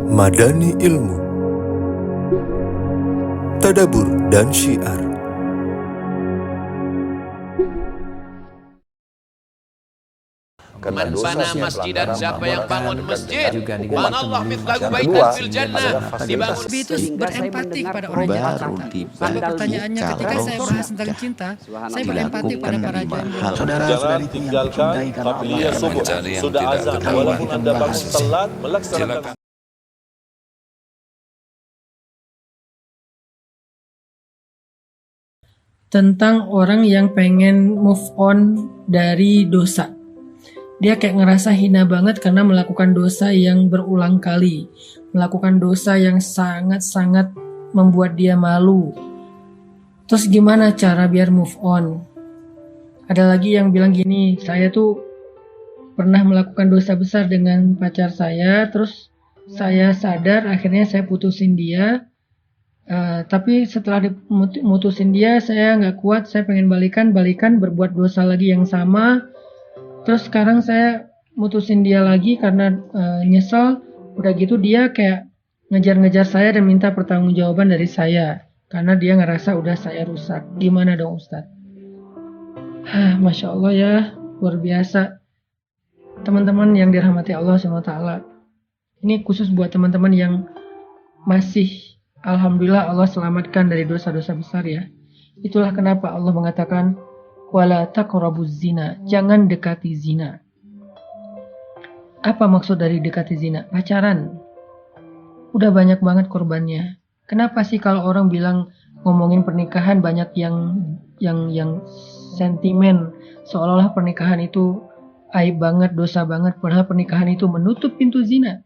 Madani Ilmu, Tadabur dan Syiar. Man bana masjidan, siapa yang bangun masjid, banallah mithlahu baitan fil jannah, dibangun itu berempati kepada orang yang jatuh cinta. Lalu pertanyaannya, ketika saya bahas tentang cinta, saya berempati pada para jomblo. Saudara-saudari tinggalkan apabila subuh sudah azan, walaupun Anda bangun telat melaksanakan tentang orang yang pengen move on dari dosa. Dia kayak ngerasa hina banget karena melakukan dosa yang berulang kali, melakukan dosa yang sangat-sangat membuat dia malu. Terus gimana cara biar move on? Ada lagi yang bilang gini, saya tuh pernah melakukan dosa besar dengan pacar saya, terus saya sadar akhirnya saya putusin dia. Tapi setelah mutusin dia, saya nggak kuat, saya pengen balikan berbuat dosa lagi yang sama. Terus sekarang saya mutusin dia lagi karena nyesel. Udah gitu dia kayak ngejar-ngejar saya dan minta pertanggungjawaban dari saya karena dia ngerasa udah saya rusak. Gimana dong Ustadz? Masya Allah ya, luar biasa. Teman-teman yang dirahmati Allah SWT, ini khusus buat teman-teman yang masih, alhamdulillah Allah selamatkan dari dosa-dosa besar ya. Itulah kenapa Allah mengatakan wala taqrabuz zina, jangan dekati zina. Apa maksud dari dekati zina? Pacaran. Udah banyak banget korbannya. Kenapa sih kalau orang bilang ngomongin pernikahan banyak yang sentimen, seolah-olah pernikahan itu aib banget, dosa banget, padahal pernikahan itu menutup pintu zina.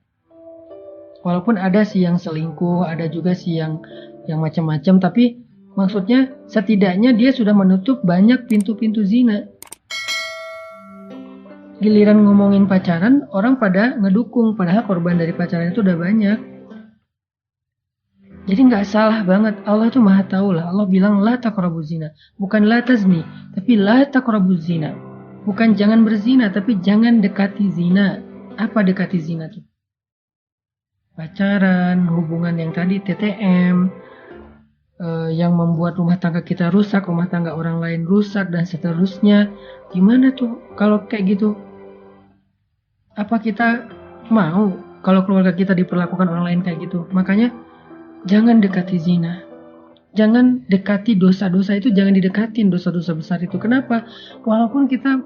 Walaupun ada sih yang selingkuh, ada juga sih yang macam-macam, tapi maksudnya setidaknya dia sudah menutup banyak pintu-pintu zina. Giliran ngomongin pacaran, orang pada ngedukung, padahal korban dari pacaran itu udah banyak. Jadi nggak salah banget, Allah tuh maha tahu lah. Allah bilang la taqrabuz zina, bukan la tazni, tapi la taqrabuz zina. Bukan jangan berzina, tapi jangan dekati zina. Apa dekati zina tuh? Pacaran, hubungan yang tadi TTM, yang membuat rumah tangga kita rusak, rumah tangga orang lain rusak, dan seterusnya. Gimana tuh kalau kayak gitu? Apa kita mau kalau keluarga kita diperlakukan orang lain kayak gitu? Makanya jangan dekati zina. Jangan dekati dosa-dosa itu, jangan didekatin dosa-dosa besar itu. Kenapa? Walaupun kita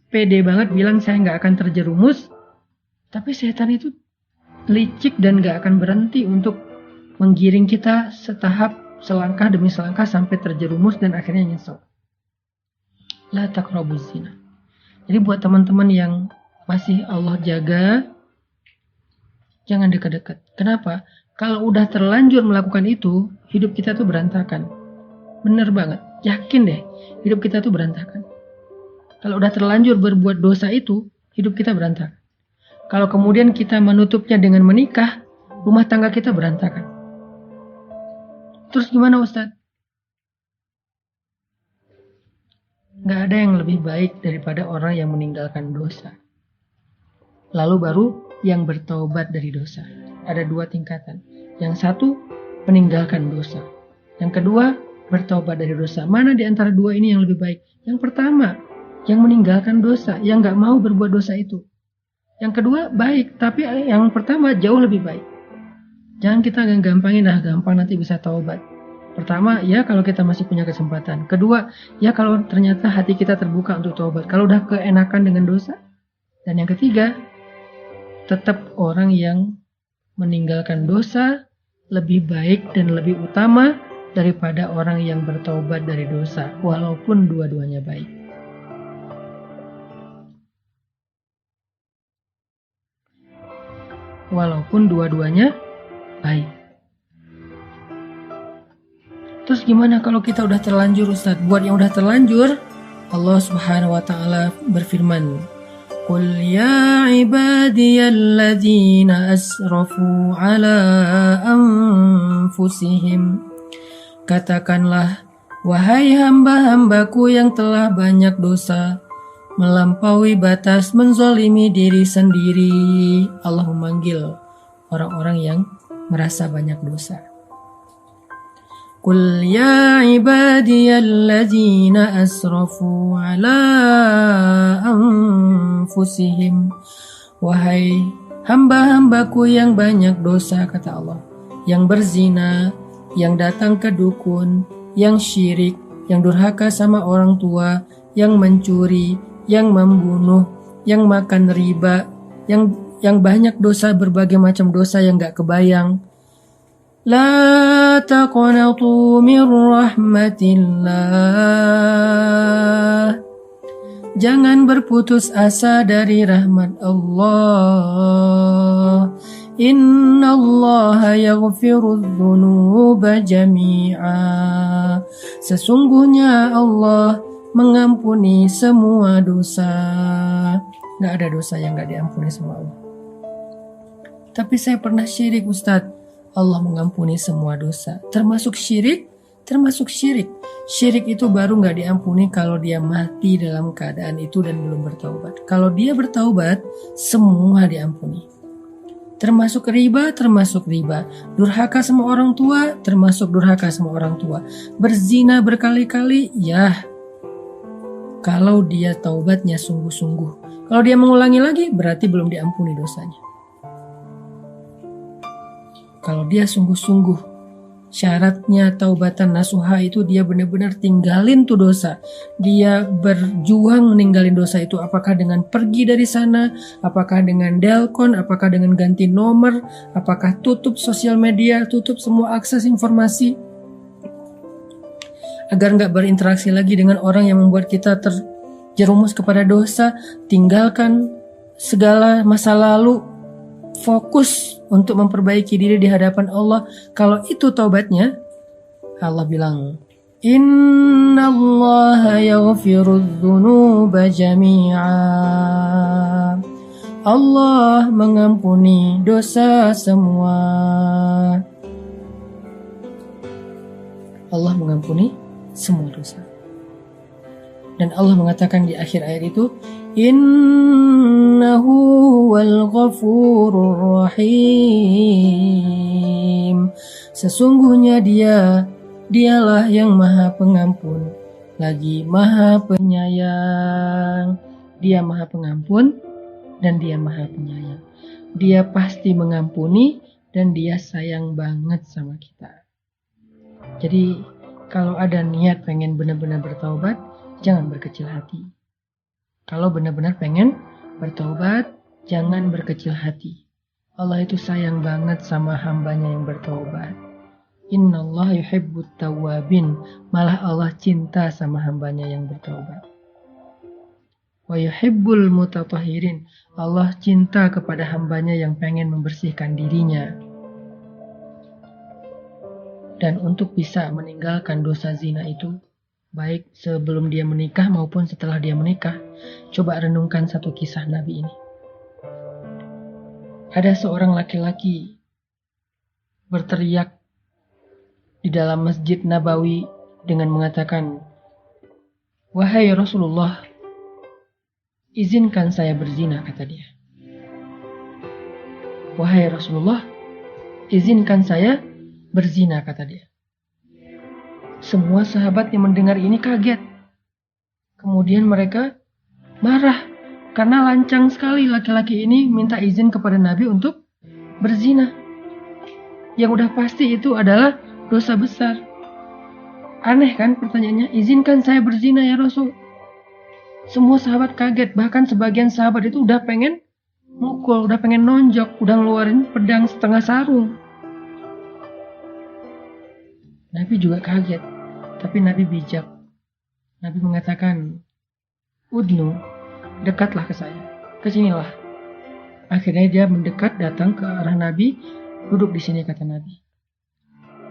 pede banget bilang saya nggak akan terjerumus, tapi setan itu licik dan nggak akan berhenti untuk menggiring kita setahap, selangkah demi selangkah sampai terjerumus dan akhirnya nyesel. La taqrabuz zina. Jadi buat teman-teman yang masih Allah jaga, jangan dekat-dekat. Kenapa? Kalau udah terlanjur melakukan itu, hidup kita tuh berantakan. Bener banget. Yakin deh, hidup kita tuh berantakan. Kalau udah terlanjur berbuat dosa itu, hidup kita berantakan. Kalau kemudian kita menutupnya dengan menikah, rumah tangga kita berantakan. Terus gimana Ustadz? Gak ada yang lebih baik daripada orang yang meninggalkan dosa. Lalu baru yang bertaubat dari dosa. Ada dua tingkatan. Yang satu, meninggalkan dosa. Yang kedua, bertaubat dari dosa. Mana di antara dua ini yang lebih baik? Yang pertama, yang meninggalkan dosa, yang gak mau berbuat dosa itu. Yang kedua, baik. Tapi yang pertama jauh lebih baik. Jangan kita gampangin, gampang nanti bisa taubat. Pertama, ya kalau kita masih punya kesempatan. Kedua, ya kalau ternyata hati kita terbuka untuk taubat. Kalau udah keenakan dengan dosa. Dan yang ketiga, tetap orang yang meninggalkan dosa lebih baik dan lebih utama daripada orang yang bertaubat dari dosa. Walaupun dua-duanya baik. Walaupun dua-duanya baik. Terus gimana kalau kita udah terlanjur Ustadz? Buat yang udah terlanjur, Allah Subhanahu wa taala berfirman, "Qul ya ibadiyalladzina asrafu ala anfusihim." Katakanlah, wahai hamba-hambaku yang telah banyak dosa, melampaui batas, menzolimi diri sendiri. Allah memanggil orang-orang yang merasa banyak dosa. Qul ya ibadiyalladzina asrafu ala anfusihim. Wahai hamba-hambaku yang banyak dosa, kata Allah, yang berzina, yang datang ke dukun, yang syirik, yang durhaka sama orang tua, yang mencuri, yang membunuh, yang makan riba, yang banyak dosa, berbagai macam dosa yang gak kebayang. La taqnatu min rahmatillah. Jangan berputus asa dari rahmat Allah. Innallaha yaghfirudz dzunuba jami'a. Sesungguhnya Allah mengampuni semua dosa. Gak ada dosa yang gak diampuni sama Allah. Tapi saya pernah syirik, Ustadz. Allah mengampuni semua dosa, termasuk syirik. Syirik itu baru gak diampuni kalau dia mati dalam keadaan itu dan belum bertaubat. Kalau dia bertaubat, semua diampuni. Termasuk riba. Durhaka sama orang tua, termasuk durhaka sama orang tua. Berzina berkali-kali, ya. Kalau dia taubatnya sungguh-sungguh. Kalau dia mengulangi lagi, berarti belum diampuni dosanya. Kalau dia sungguh-sungguh, syaratnya taubatan nasuha itu dia benar-benar tinggalin tuh dosa. Dia berjuang meninggalin dosa itu, apakah dengan pergi dari sana, apakah dengan delkon, apakah dengan ganti nomor, apakah tutup sosial media, tutup semua akses informasi, agar gak berinteraksi lagi dengan orang yang membuat kita terjerumus kepada dosa. Tinggalkan segala masa lalu, fokus untuk memperbaiki diri di hadapan Allah. Kalau itu taubatnya, Allah bilang, Innallaha yaghfirudz dzunuba jami'a. Allah mengampuni dosa semua. Allah mengampuni semua dosa. Dan Allah mengatakan di akhir ayat itu, Innahu huwal ghafurur rahim. Sesungguhnya dialah yang maha pengampun, lagi maha penyayang. Dia maha pengampun dan dia maha penyayang. Dia pasti mengampuni dan dia sayang banget sama kita. Jadi kalau ada niat pengen benar-benar bertaubat, jangan berkecil hati. Kalau benar-benar pengen bertaubat, jangan berkecil hati. Allah itu sayang banget sama hambanya yang bertaubat. Innallaha yuhibbut tawwabin. Malah Allah cinta sama hambanya yang bertaubat. Wa yuhibbul mutatahhirin. Allah cinta kepada hambanya yang pengen membersihkan dirinya. Dan untuk bisa meninggalkan dosa zina itu, baik sebelum dia menikah maupun setelah dia menikah, coba renungkan satu kisah Nabi ini. Ada seorang laki-laki berteriak di dalam Masjid Nabawi dengan mengatakan, "Wahai Rasulullah, izinkan saya berzina," kata dia. "Wahai Rasulullah, izinkan saya berzina," kata dia. Semua sahabat yang mendengar ini kaget. Kemudian mereka marah karena lancang sekali laki-laki ini minta izin kepada Nabi untuk berzina. Yang udah pasti itu adalah dosa besar. Aneh kan pertanyaannya, izinkan saya berzina ya Rasul. Semua sahabat kaget, bahkan sebagian sahabat itu udah pengen mukul, udah pengen nonjok, udah ngeluarin pedang setengah sarung. Nabi juga kaget, tapi Nabi bijak. Nabi mengatakan, "Udnu, dekatlah ke saya, kesinilah." Akhirnya dia mendekat, datang ke arah Nabi, duduk di sini kata Nabi.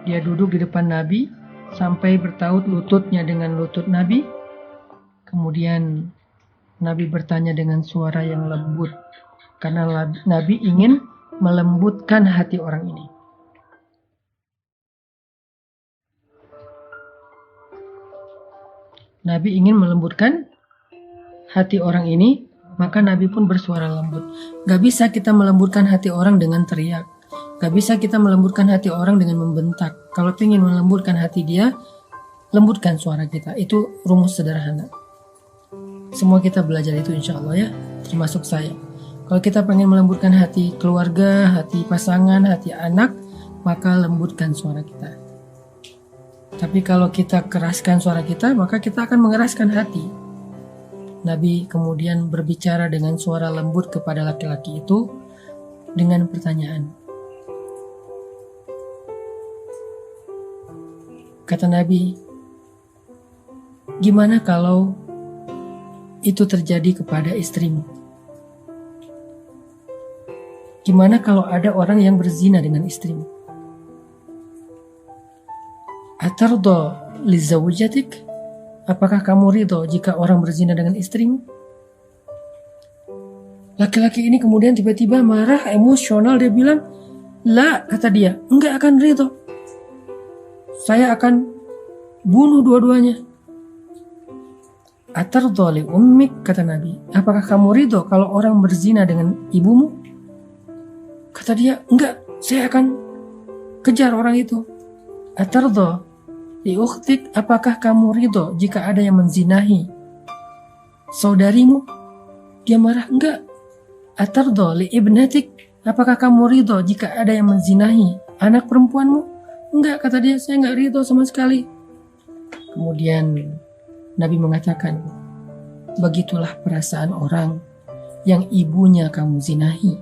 Dia duduk di depan Nabi sampai bertaut lututnya dengan lutut Nabi. Kemudian Nabi bertanya dengan suara yang lembut, karena Nabi ingin melembutkan hati orang ini. Nabi ingin melembutkan hati orang ini, maka Nabi pun bersuara lembut. Gak bisa kita melembutkan hati orang dengan teriak. Gak bisa kita melembutkan hati orang dengan membentak. Kalau ingin melembutkan hati dia, lembutkan suara kita. Itu rumus sederhana. Semua kita belajar itu insya Allah ya, termasuk saya. Kalau kita pengen melembutkan hati keluarga, hati pasangan, hati anak, maka lembutkan suara kita. Tapi kalau kita keraskan suara kita, maka kita akan mengeraskan hati. Nabi kemudian berbicara dengan suara lembut kepada laki-laki itu dengan pertanyaan. Kata Nabi, gimana kalau itu terjadi kepada istrimu? Gimana kalau ada orang yang berzina dengan istrimu? Atardo li zawjatik? Apakah kamu ridho jika orang berzina dengan istrimu? Laki-laki ini kemudian tiba-tiba marah, emosional, dia bilang, "La," kata dia, "enggak akan ridho. Saya akan bunuh dua-duanya." Atardo li ummik, kata Nabi, apakah kamu ridho kalau orang berzina dengan ibumu? Kata dia, enggak, saya akan kejar orang itu. Atardo li ukhtik, apakah kamu ridho jika ada yang menzinahi saudarimu? Dia marah, enggak. Atardo li ibnatik, apakah kamu ridho jika ada yang menzinahi anak perempuanmu? Enggak, kata dia, saya enggak ridho sama sekali. Kemudian Nabi mengatakan, begitulah perasaan orang yang ibunya kamu zinahi.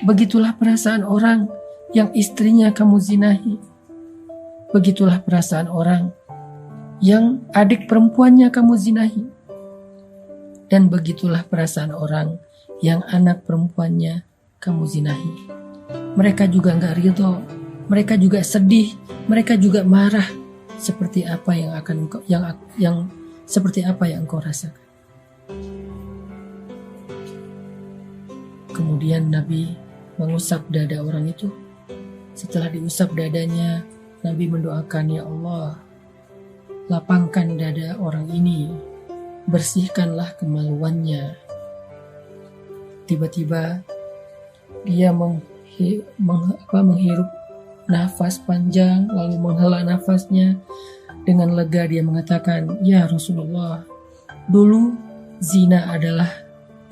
Begitulah perasaan orang yang istrinya kamu zinahi. Begitulah perasaan orang yang adik perempuannya kamu zinahi. Dan begitulah perasaan orang yang anak perempuannya kamu zinahi. Mereka juga enggak ridho, mereka juga sedih, mereka juga marah. Seperti apa yang akan seperti apa yang engkau rasakan. Kemudian Nabi mengusap dada orang itu. Setelah diusap dadanya, Nabi mendoakan, ya Allah, lapangkan dada orang ini, bersihkanlah kemaluannya. Tiba-tiba dia menghirup nafas panjang, lalu menghela nafasnya. Dengan lega dia mengatakan, ya Rasulullah, dulu zina adalah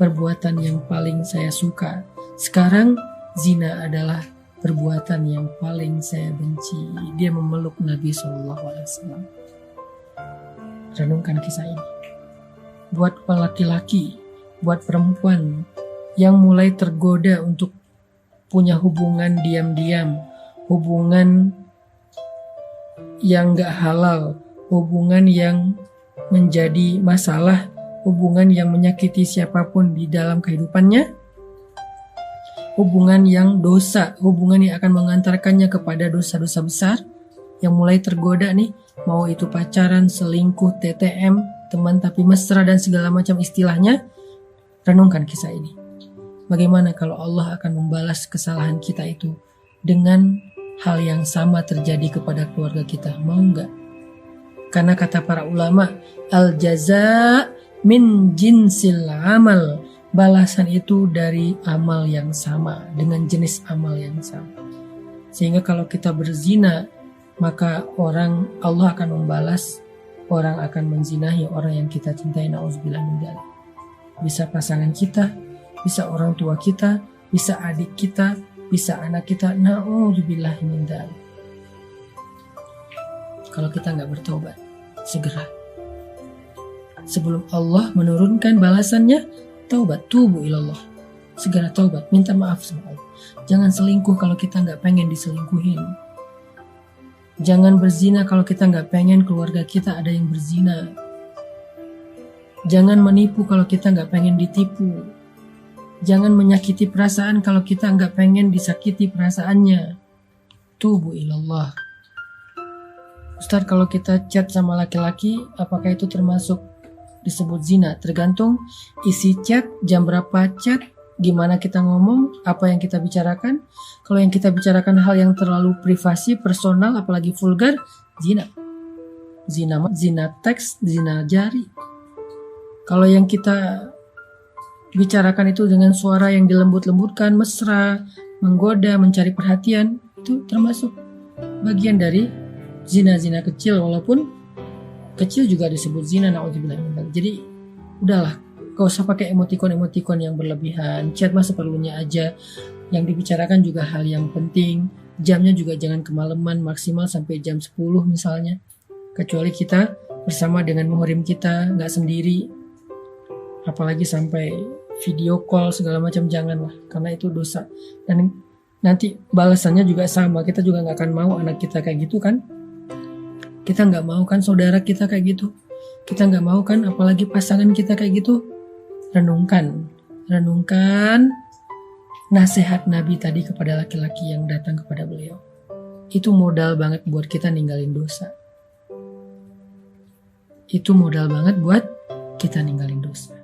perbuatan yang paling saya suka. Sekarang zina adalah perbuatan yang paling saya benci. Dia memeluk Nabi SAW. Renungkan kisah ini. Buat laki-laki, buat perempuan yang mulai tergoda untuk punya hubungan diam-diam, hubungan yang gak halal, hubungan yang menjadi masalah, hubungan yang menyakiti siapapun di dalam kehidupannya, hubungan yang dosa, hubungan yang akan mengantarkannya kepada dosa-dosa besar, yang mulai tergoda nih, mau itu pacaran, selingkuh, TTM, teman tapi mesra dan segala macam istilahnya. Renungkan kisah ini. Bagaimana kalau Allah akan membalas kesalahan kita itu dengan hal yang sama terjadi kepada keluarga kita? Mau enggak? Karena kata para ulama, al-jaza min jinsil amal. Balasan itu dari amal yang sama, dengan jenis amal yang sama. Sehingga kalau kita berzina, maka Allah akan membalas, orang akan menzinahi orang yang kita cintai, na'udzubillah min dzalik. Bisa pasangan kita, bisa orang tua kita, bisa adik kita, bisa anak kita, na'udzubillah min dzalik. Kalau kita nggak bertobat, segera. Sebelum Allah menurunkan balasannya, taubat, tubu ilallah. Segera taubat, minta maaf sama Allah. Jangan selingkuh kalau kita nggak pengen diselingkuhin. Jangan berzina kalau kita nggak pengen keluarga kita ada yang berzina. Jangan menipu kalau kita nggak pengen ditipu. Jangan menyakiti perasaan kalau kita nggak pengen disakiti perasaannya. Tubu ilallah. Ustaz, kalau kita chat sama laki-laki, apakah itu termasuk disebut zina? Tergantung isi chat, jam berapa chat, gimana kita ngomong, apa yang kita bicarakan. Kalau yang kita bicarakan hal yang terlalu privasi, personal, apalagi vulgar, zina. Zina teks, zina jari. Kalau yang kita bicarakan itu dengan suara yang dilembut-lembutkan, mesra, menggoda, mencari perhatian, itu termasuk bagian dari zina-zina kecil, walaupun kecil juga disebut zina, na'udzubillah min dzalik. Jadi udahlah, gak usah pakai emotikon-emotikon yang berlebihan, chat mah seperlunya aja, yang dibicarakan juga hal yang penting, jamnya juga jangan kemalaman, maksimal sampai jam 10 misalnya, kecuali kita bersama dengan muhrim kita, gak sendiri, apalagi sampai video call segala macam, janganlah, karena itu dosa. Dan nanti balasannya juga sama, kita juga gak akan mau anak kita kayak gitu kan, kita gak mau kan saudara kita kayak gitu, kita gak mau kan apalagi pasangan kita kayak gitu. Renungkan nasihat Nabi tadi kepada laki-laki yang datang kepada beliau. Itu modal banget buat kita ninggalin dosa. Itu modal banget buat kita ninggalin dosa.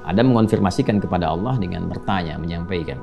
Adam mengonfirmasikan kepada Allah dengan bertanya, menyampaikan,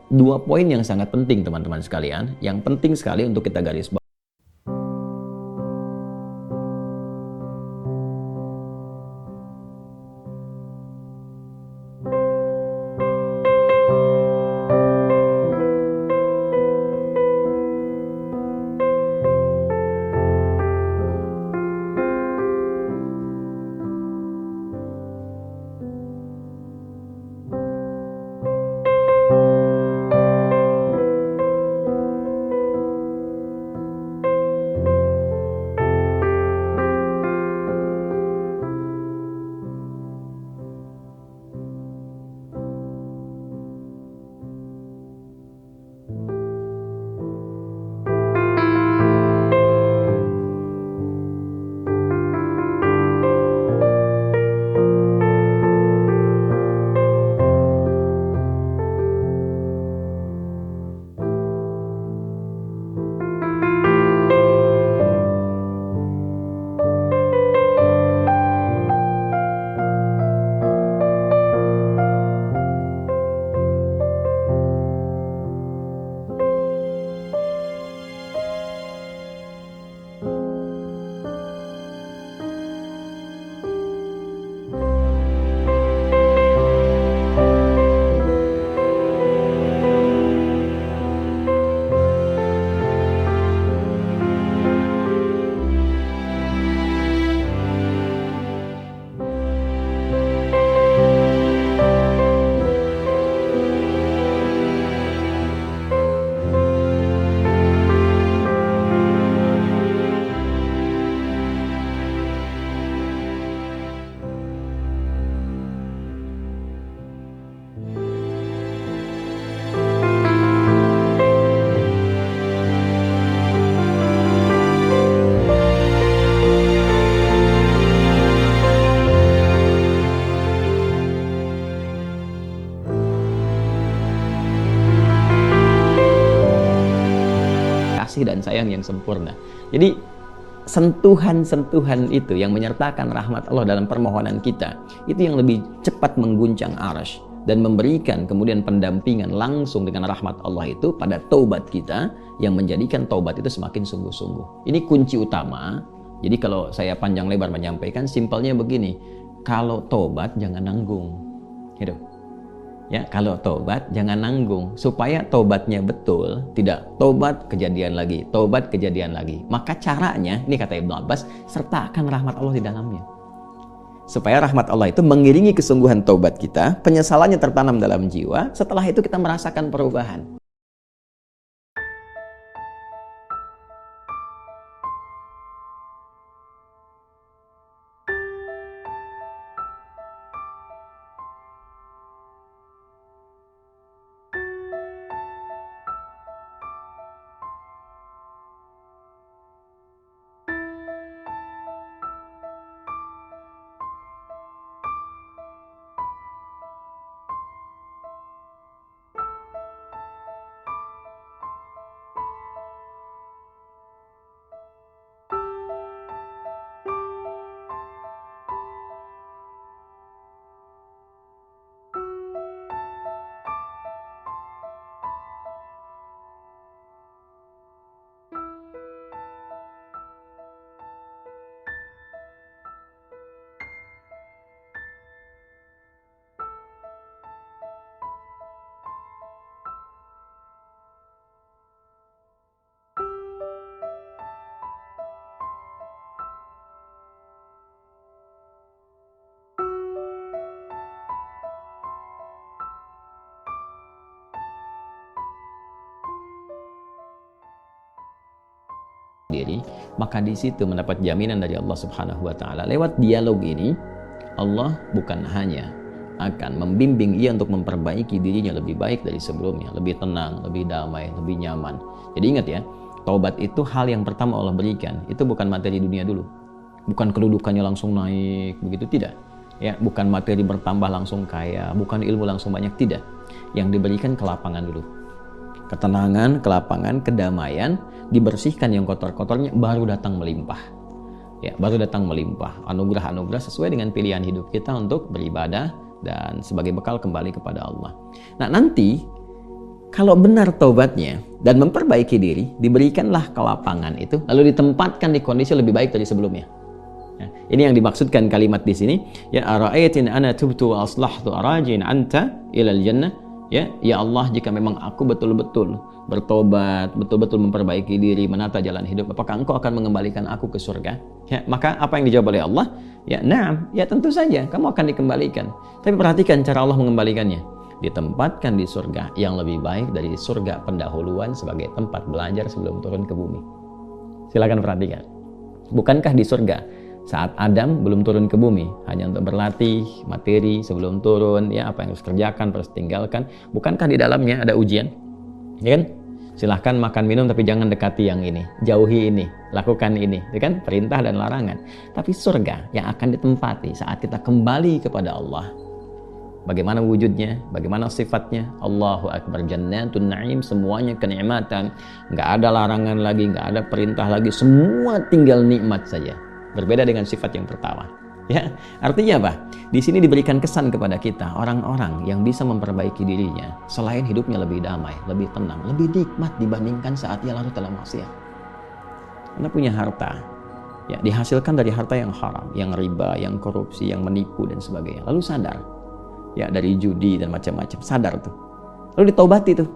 dua poin yang sangat penting teman-teman sekalian, yang penting sekali untuk kita garis bawahi. yang sempurna. Jadi sentuhan-sentuhan itu yang menyertakan rahmat Allah dalam permohonan kita, itu yang lebih cepat mengguncang arsy dan memberikan kemudian pendampingan langsung dengan rahmat Allah itu pada taubat kita, yang menjadikan taubat itu semakin sungguh-sungguh. Ini kunci utama. Jadi kalau saya panjang lebar menyampaikan, simpelnya begini, kalau taubat jangan nanggung, gitu. Ya, kalau taubat jangan nanggung, supaya taubatnya betul, tidak taubat kejadian lagi, taubat kejadian lagi. Maka caranya, ini kata Ibnu Abbas, sertakan rahmat Allah di dalamnya. Supaya rahmat Allah itu mengiringi kesungguhan taubat kita, penyesalannya tertanam dalam jiwa, setelah itu kita merasakan perubahan. Diri, maka di situ mendapat jaminan dari Allah Subhanahu wa taala. Lewat dialog ini, Allah bukan hanya akan membimbing ia untuk memperbaiki dirinya lebih baik dari sebelumnya, lebih tenang, lebih damai, lebih nyaman. Jadi ingat ya, taubat itu hal yang pertama Allah berikan, itu bukan materi dunia dulu. Bukan kedudukannya langsung naik, begitu tidak. Ya, bukan materi bertambah langsung kaya, bukan ilmu langsung banyak, tidak. Yang diberikan kelapangan dulu. Ketenangan, kelapangan, kedamaian, dibersihkan yang kotor-kotornya, baru datang melimpah. Ya, baru datang melimpah. Anugerah-anugerah sesuai dengan pilihan hidup kita untuk beribadah dan sebagai bekal kembali kepada Allah. Nah, nanti kalau benar taubatnya dan memperbaiki diri, diberikanlah kelapangan itu, lalu ditempatkan di kondisi lebih baik dari sebelumnya. Ya, ini yang dimaksudkan kalimat di sini. Ya, ara'aitin ana tubtu wa aslahtu arajin anta ilal jannah. Ya Allah, jika memang aku betul-betul bertobat, betul-betul memperbaiki diri, menata jalan hidup, apakah engkau akan mengembalikan aku ke surga? Ya, maka apa yang dijawab oleh Allah? Ya, na'am, ya tentu saja kamu akan dikembalikan. Tapi perhatikan cara Allah mengembalikannya. Ditempatkan di surga yang lebih baik dari surga pendahuluan sebagai tempat belajar sebelum turun ke bumi. Silakan perhatikan. Bukankah di surga saat Adam belum turun ke bumi, hanya untuk berlatih materi sebelum turun, ya apa yang harus kerjakan, harus tinggalkan. Bukankah di dalamnya ada ujian? Ya kan? Silahkan makan minum tapi jangan dekati yang ini, jauhi ini, lakukan ini, ya kan? Perintah dan larangan. Tapi surga yang akan ditempati saat kita kembali kepada Allah. Bagaimana wujudnya, bagaimana sifatnya? Allahu Akbar, jannatun na'im, semuanya kenikmatan, nggak ada larangan lagi, nggak ada perintah lagi, semua tinggal nikmat saja. Berbeda dengan sifat yang pertama. Ya, artinya apa? Di sini diberikan kesan kepada kita orang-orang yang bisa memperbaiki dirinya selain hidupnya lebih damai, lebih tenang, lebih nikmat dibandingkan saat ia larut dalam maksiat. Anda punya harta, ya dihasilkan dari harta yang haram, yang riba, yang korupsi, yang menipu dan sebagainya. Lalu sadar, ya dari judi dan macam-macam, sadar tuh. Lalu ditaubati tuh.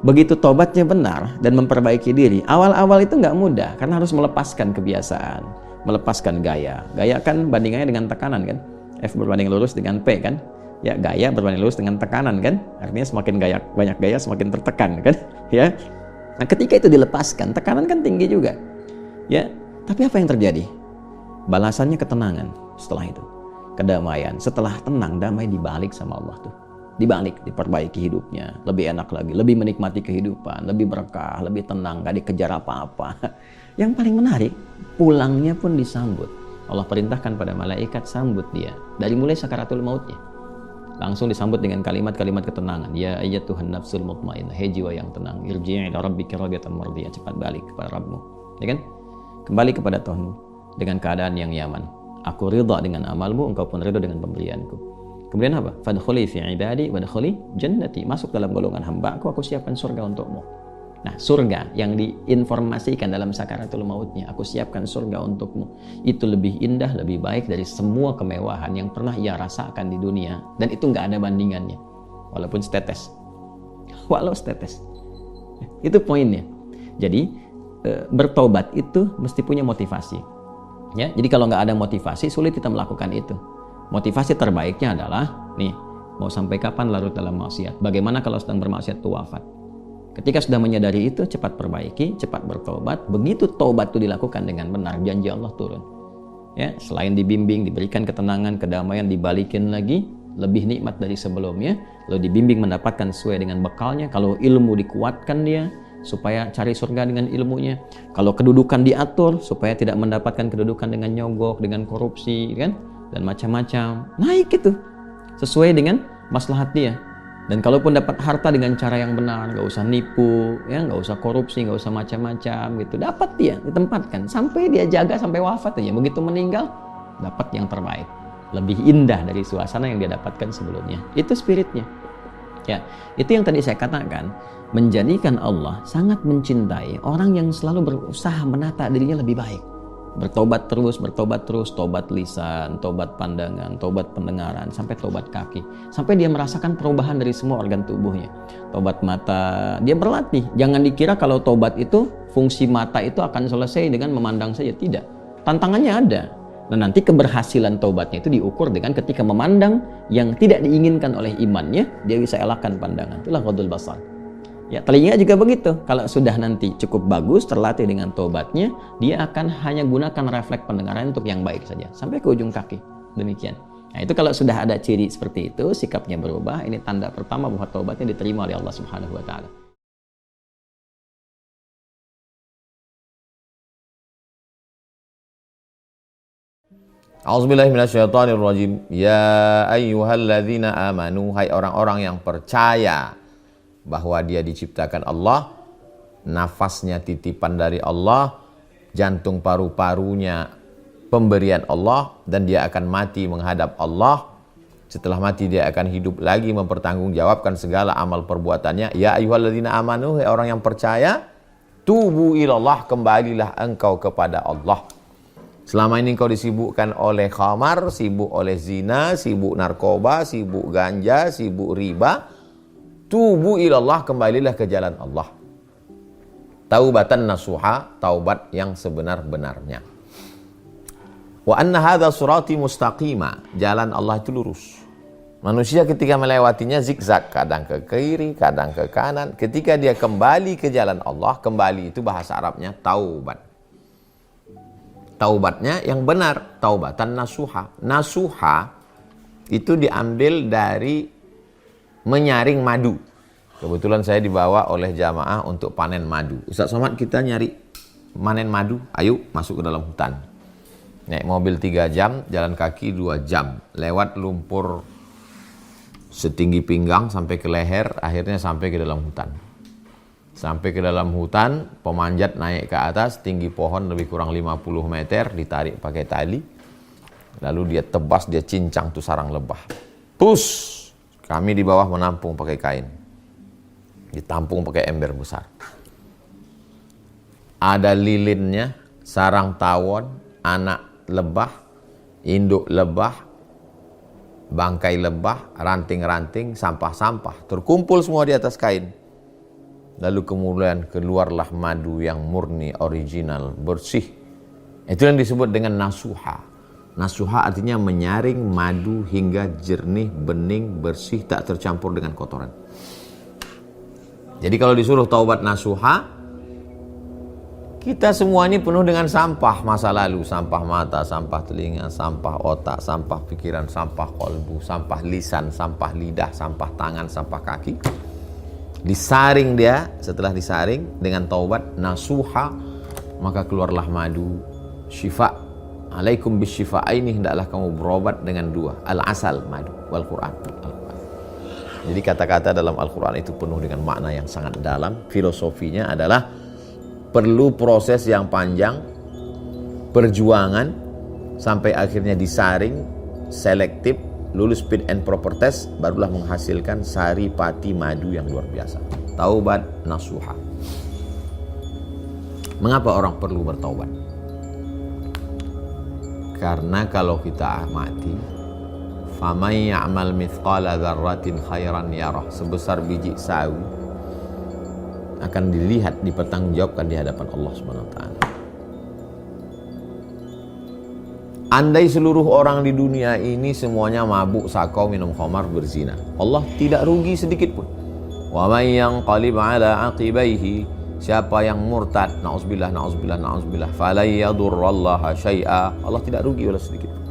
Begitu tobatnya benar dan memperbaiki diri, awal-awal itu nggak mudah karena harus melepaskan kebiasaan, melepaskan gaya. Gaya kan bandingannya dengan tekanan kan. F berbanding lurus dengan P kan. Ya, gaya berbanding lurus dengan tekanan kan. Artinya semakin gaya, banyak gaya semakin tertekan kan. Ya. Nah, ketika itu dilepaskan, tekanan kan tinggi juga. Ya, tapi apa yang terjadi? Balasannya ketenangan setelah itu. Kedamaian. Setelah tenang, damai dibalik sama Allah tuh. Dibalik, diperbaiki hidupnya, lebih enak lagi, lebih menikmati kehidupan, lebih berkah, lebih tenang, gak dikejar apa-apa. Yang paling menarik, pulangnya pun disambut. Allah perintahkan pada malaikat sambut dia dari mulai sakaratul mautnya. langsung disambut dengan kalimat-kalimat ketenangan. Ya ayyatuhan nafsul mutmainnah, hei jiwa yang tenang, irji'i ila rabbiki radiyatan mardiyah, cepat balik kepada Rabbmu. Ya kan? Kembali kepada Tuhanmu dengan keadaan yang nyaman. Aku ridha dengan amalmu, engkau pun ridha dengan pemberianku. Kemudian apa? Fadkhuli fi ibadi wadkhuli jannati. Masuk dalam golongan hamba-Ku, aku siapkan surga untukmu. Nah, surga yang diinformasikan dalam sakaratul mautnya, aku siapkan surga untukmu, itu lebih indah, lebih baik dari semua kemewahan yang pernah ia rasakan di dunia, dan itu nggak ada bandingannya, walaupun setetes. Walau setetes. Itu poinnya. Jadi bertobat itu mesti punya motivasi. Ya, jadi kalau nggak ada motivasi, sulit kita melakukan itu. Motivasi terbaiknya adalah, nih, mau sampai kapan larut dalam maksiat? Bagaimana kalau sedang bermaksiat itu wafat? Ketika sudah menyadari itu, cepat perbaiki, cepat bertobat. Begitu tobat itu dilakukan dengan benar, janji Allah turun. Ya, selain dibimbing, diberikan ketenangan, kedamaian, dibalikin lagi, lebih nikmat dari sebelumnya. Lalu dibimbing mendapatkan sesuai dengan bekalnya. Kalau ilmu dikuatkan dia, supaya cari surga dengan ilmunya. Kalau kedudukan diatur, supaya tidak mendapatkan kedudukan dengan nyogok, dengan korupsi, kan? Dan macam-macam. Naik itu, sesuai dengan maslahat dia. Dan kalaupun dapat harta dengan cara yang benar, nggak usah nipu, ya, nggak usah korupsi, nggak usah macam-macam gitu, dapat dia ditempatkan sampai dia jaga sampai wafat aja. Begitu meninggal, dapat yang terbaik, lebih indah dari suasana yang dia dapatkan sebelumnya. Itu spiritnya. Ya, itu yang tadi saya katakan, menjadikan Allah sangat mencintai orang yang selalu berusaha menata dirinya lebih baik. Bertobat terus, tobat lisan, tobat pandangan, tobat pendengaran, sampai tobat kaki. Sampai dia merasakan perubahan dari semua organ tubuhnya. Tobat mata, dia berlatih. Jangan dikira kalau tobat itu, fungsi mata itu akan selesai dengan memandang saja. Tidak. Tantangannya ada. Dan nanti keberhasilan tobatnya itu diukur dengan ketika memandang yang tidak diinginkan oleh imannya, dia bisa elakkan pandangan. Itulah ghadul basar. Ya, telinga juga begitu. Kalau sudah nanti cukup bagus, terlatih dengan tobatnya, dia akan hanya gunakan refleks pendengaran untuk yang baik saja, sampai ke ujung kaki. Demikian. Nah, itu kalau sudah ada ciri seperti itu, sikapnya berubah, ini tanda pertama bahwa tobatnya diterima oleh Allah Subhanahu wa Ta'ala. A'udzubillahiminasyaitonirrajim. Ya ayyuhalladzina amanu, hai orang-orang yang percaya bahwa dia diciptakan Allah, nafasnya titipan dari Allah, jantung paru-parunya pemberian Allah, dan dia akan mati menghadap Allah. Setelah mati dia akan hidup lagi mempertanggungjawabkan segala amal perbuatannya. Ya ayyuhalladzina amanu, hai orang yang percaya, tubu ilallah, kembalilah engkau kepada Allah. Selama ini engkau disibukkan oleh khamar, sibuk oleh zina, sibuk narkoba, sibuk ganja, sibuk riba. Tubu ilallah, kembalilah ke jalan Allah. Taubatan nasuha, taubat yang sebenar-benarnya. Wa anna hadza surati mustaqima, jalan Allah itu lurus. Manusia ketika melewatinya zigzag, kadang ke kiri, kadang ke kanan. Ketika dia kembali ke jalan Allah, kembali itu bahasa Arabnya taubat. Taubatnya yang benar, taubatan nasuha. Nasuha itu diambil dari menyaring madu. Kebetulan saya dibawa oleh jamaah untuk panen madu. Ustaz Somad, kita nyari panen madu, ayo masuk ke dalam hutan. Naik mobil 3 jam, jalan kaki 2 jam. Lewat lumpur setinggi pinggang sampai ke leher, akhirnya sampai ke dalam hutan. Sampai ke dalam hutan, pemanjat naik ke atas, tinggi pohon lebih kurang 50 meter, ditarik pakai tali. Lalu dia tebas, dia cincang tuh sarang lebah. Pus! Kami di bawah menampung pakai kain. Ditampung pakai ember besar. Ada lilinnya, sarang tawon, anak lebah, induk lebah, bangkai lebah, ranting-ranting, sampah-sampah. Terkumpul semua di atas kain. Lalu kemudian keluarlah madu yang murni, original, bersih. Itu yang disebut dengan nasuha. Nasuha artinya menyaring madu hingga jernih, bening, bersih, tak tercampur dengan kotoran. Jadi kalau disuruh taubat nasuha, kita semua ini penuh dengan sampah masa lalu. Sampah mata, sampah telinga, sampah otak, sampah pikiran, sampah kolbu, sampah lisan, sampah lidah, sampah tangan, sampah kaki. Disaring dia, setelah disaring dengan taubat nasuha, maka keluarlah madu, syifa. Alaikum bisyifa'aini, hendaklah kamu berobat dengan 2, al-asal, madu, wal Quran. Jadi kata-kata dalam Al-Quran itu penuh dengan makna yang sangat dalam. Filosofinya adalah perlu proses yang panjang, perjuangan, sampai akhirnya disaring, selektif, lulus fit and proper test, barulah menghasilkan sari pati madu yang luar biasa. Taubat nasuha. Mengapa orang perlu bertaubat? Karena kalau kita amati, faman ya'mal mithqala dzarratin khairan yarah, sebesar biji sawi akan dilihat, dipertanggungjawabkan di hadapan Allah Subhanahu wa taala. Andai seluruh orang di dunia ini semuanya mabuk, sakau, minum khamar, berzina, Allah tidak rugi sedikit pun. Wa may yanqalib ala aqibaihi, siapa yang murtad, na'udzubillah, na'udzubillah, na'udzubillah, falan yadurrallaha syai'a, Allah tidak rugi oleh sedikit pun.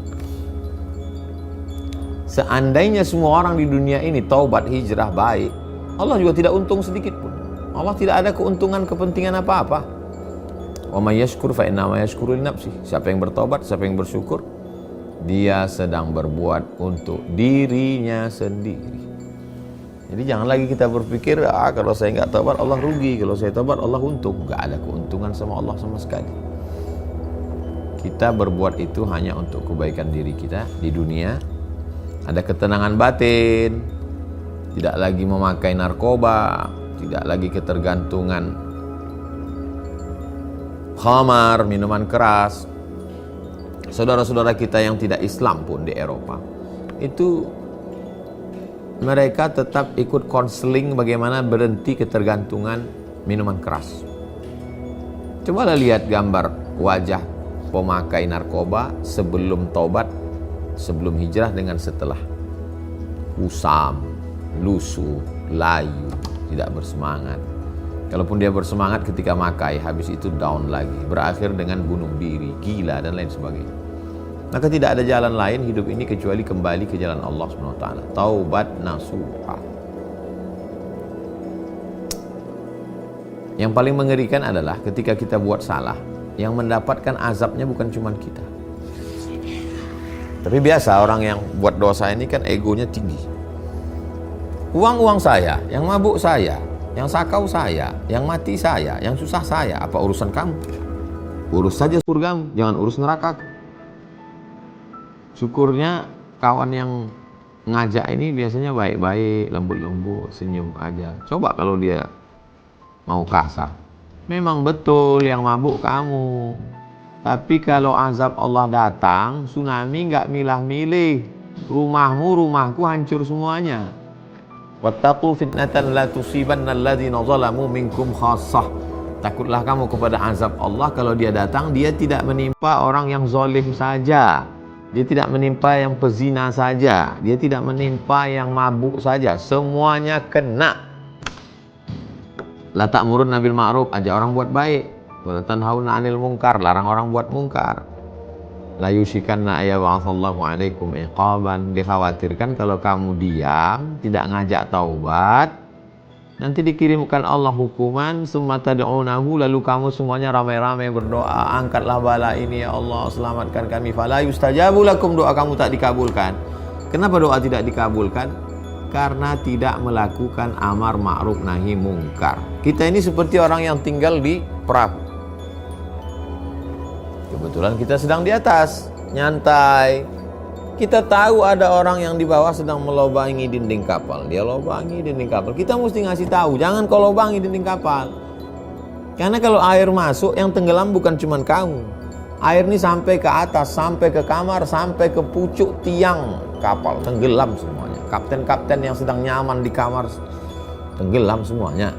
Seandainya semua orang di dunia ini taubat, hijrah, baik, Allah juga tidak untung sedikit pun. Allah tidak ada keuntungan, kepentingan apa-apa. Wa may yashkur fa innama yashkuru li nafsihi. Siapa yang bertobat, siapa yang bersyukur, dia sedang berbuat untuk dirinya sendiri. Jadi jangan lagi kita berpikir, kalau saya nggak tobat Allah rugi, kalau saya tobat Allah untung. Nggak ada keuntungan sama Allah sama sekali. Kita berbuat itu hanya untuk kebaikan diri kita di dunia. Ada ketenangan batin, tidak lagi memakai narkoba, tidak lagi ketergantungan khamar, minuman keras. Saudara-saudara kita yang tidak Islam pun di Eropa, itu mereka tetap ikut konseling bagaimana berhenti ketergantungan minuman keras. Cobalah lihat gambar wajah pemakai narkoba sebelum tobat, sebelum hijrah dengan setelah. Usam, lusuh, layu, tidak bersemangat. Kalaupun dia bersemangat ketika makai, habis itu down lagi, berakhir dengan bunuh diri, gila dan lain sebagainya. Maka tidak ada jalan lain hidup ini kecuali kembali ke jalan Allah SWT. Taubat nasuha. Yang paling mengerikan adalah ketika kita buat salah, yang mendapatkan azabnya bukan cuma kita. Tapi biasa orang yang buat dosa ini kan egonya tinggi. Uang saya, yang mabuk saya, yang sakau saya, yang mati saya, yang susah saya, apa urusan kamu? Urus saja surgamu, jangan urus neraka. Syukurnya kawan yang ngajak ini biasanya baik-baik, lembut-lembut, senyum aja. Coba kalau dia mau kasar, memang betul yang mabuk kamu. Tapi kalau azab Allah datang, tsunami nggak milah-milih. Rumahku hancur semuanya. Wattaqu fitnatan la tusibanna alladzina zalamu minkum khassah. Takutlah kamu kepada azab Allah kalau dia datang, dia tidak menimpa orang yang zalim saja. Dia tidak menimpa yang pezina saja. Dia tidak menimpa yang mabuk saja. Semuanya kena. La ta'muruna bil ma'ruf, ajak orang buat baik. Wa tanhauna 'anil munkar, larang orang buat mungkar. La yushikanna ayyab'atsallahu 'alaikum iqaban, dikhawatirkan kalau kamu diam, tidak ngajak taubat, nanti dikirimkan Allah hukuman, summa tad'unahu, lalu kamu semuanya ramai-ramai berdoa, angkatlah bala ini ya Allah, selamatkan kami, fala yustajabu lakum, doa kamu tak dikabulkan. Kenapa doa tidak dikabulkan? Karena tidak melakukan amar ma'ruf nahi mungkar. Kita ini seperti orang yang tinggal di perahu. Kebetulan kita sedang di atas, nyantai. Kita tahu ada orang yang di bawah sedang melobangi dinding kapal. Dia lobangi dinding kapal. Kita mesti ngasih tahu, jangan kau lobangi dinding kapal. Karena kalau air masuk, yang tenggelam bukan cuma kamu. Air ini sampai ke atas, sampai ke kamar, sampai ke pucuk tiang kapal. Tenggelam semuanya. Kapten-kapten yang sedang nyaman di kamar, tenggelam semuanya.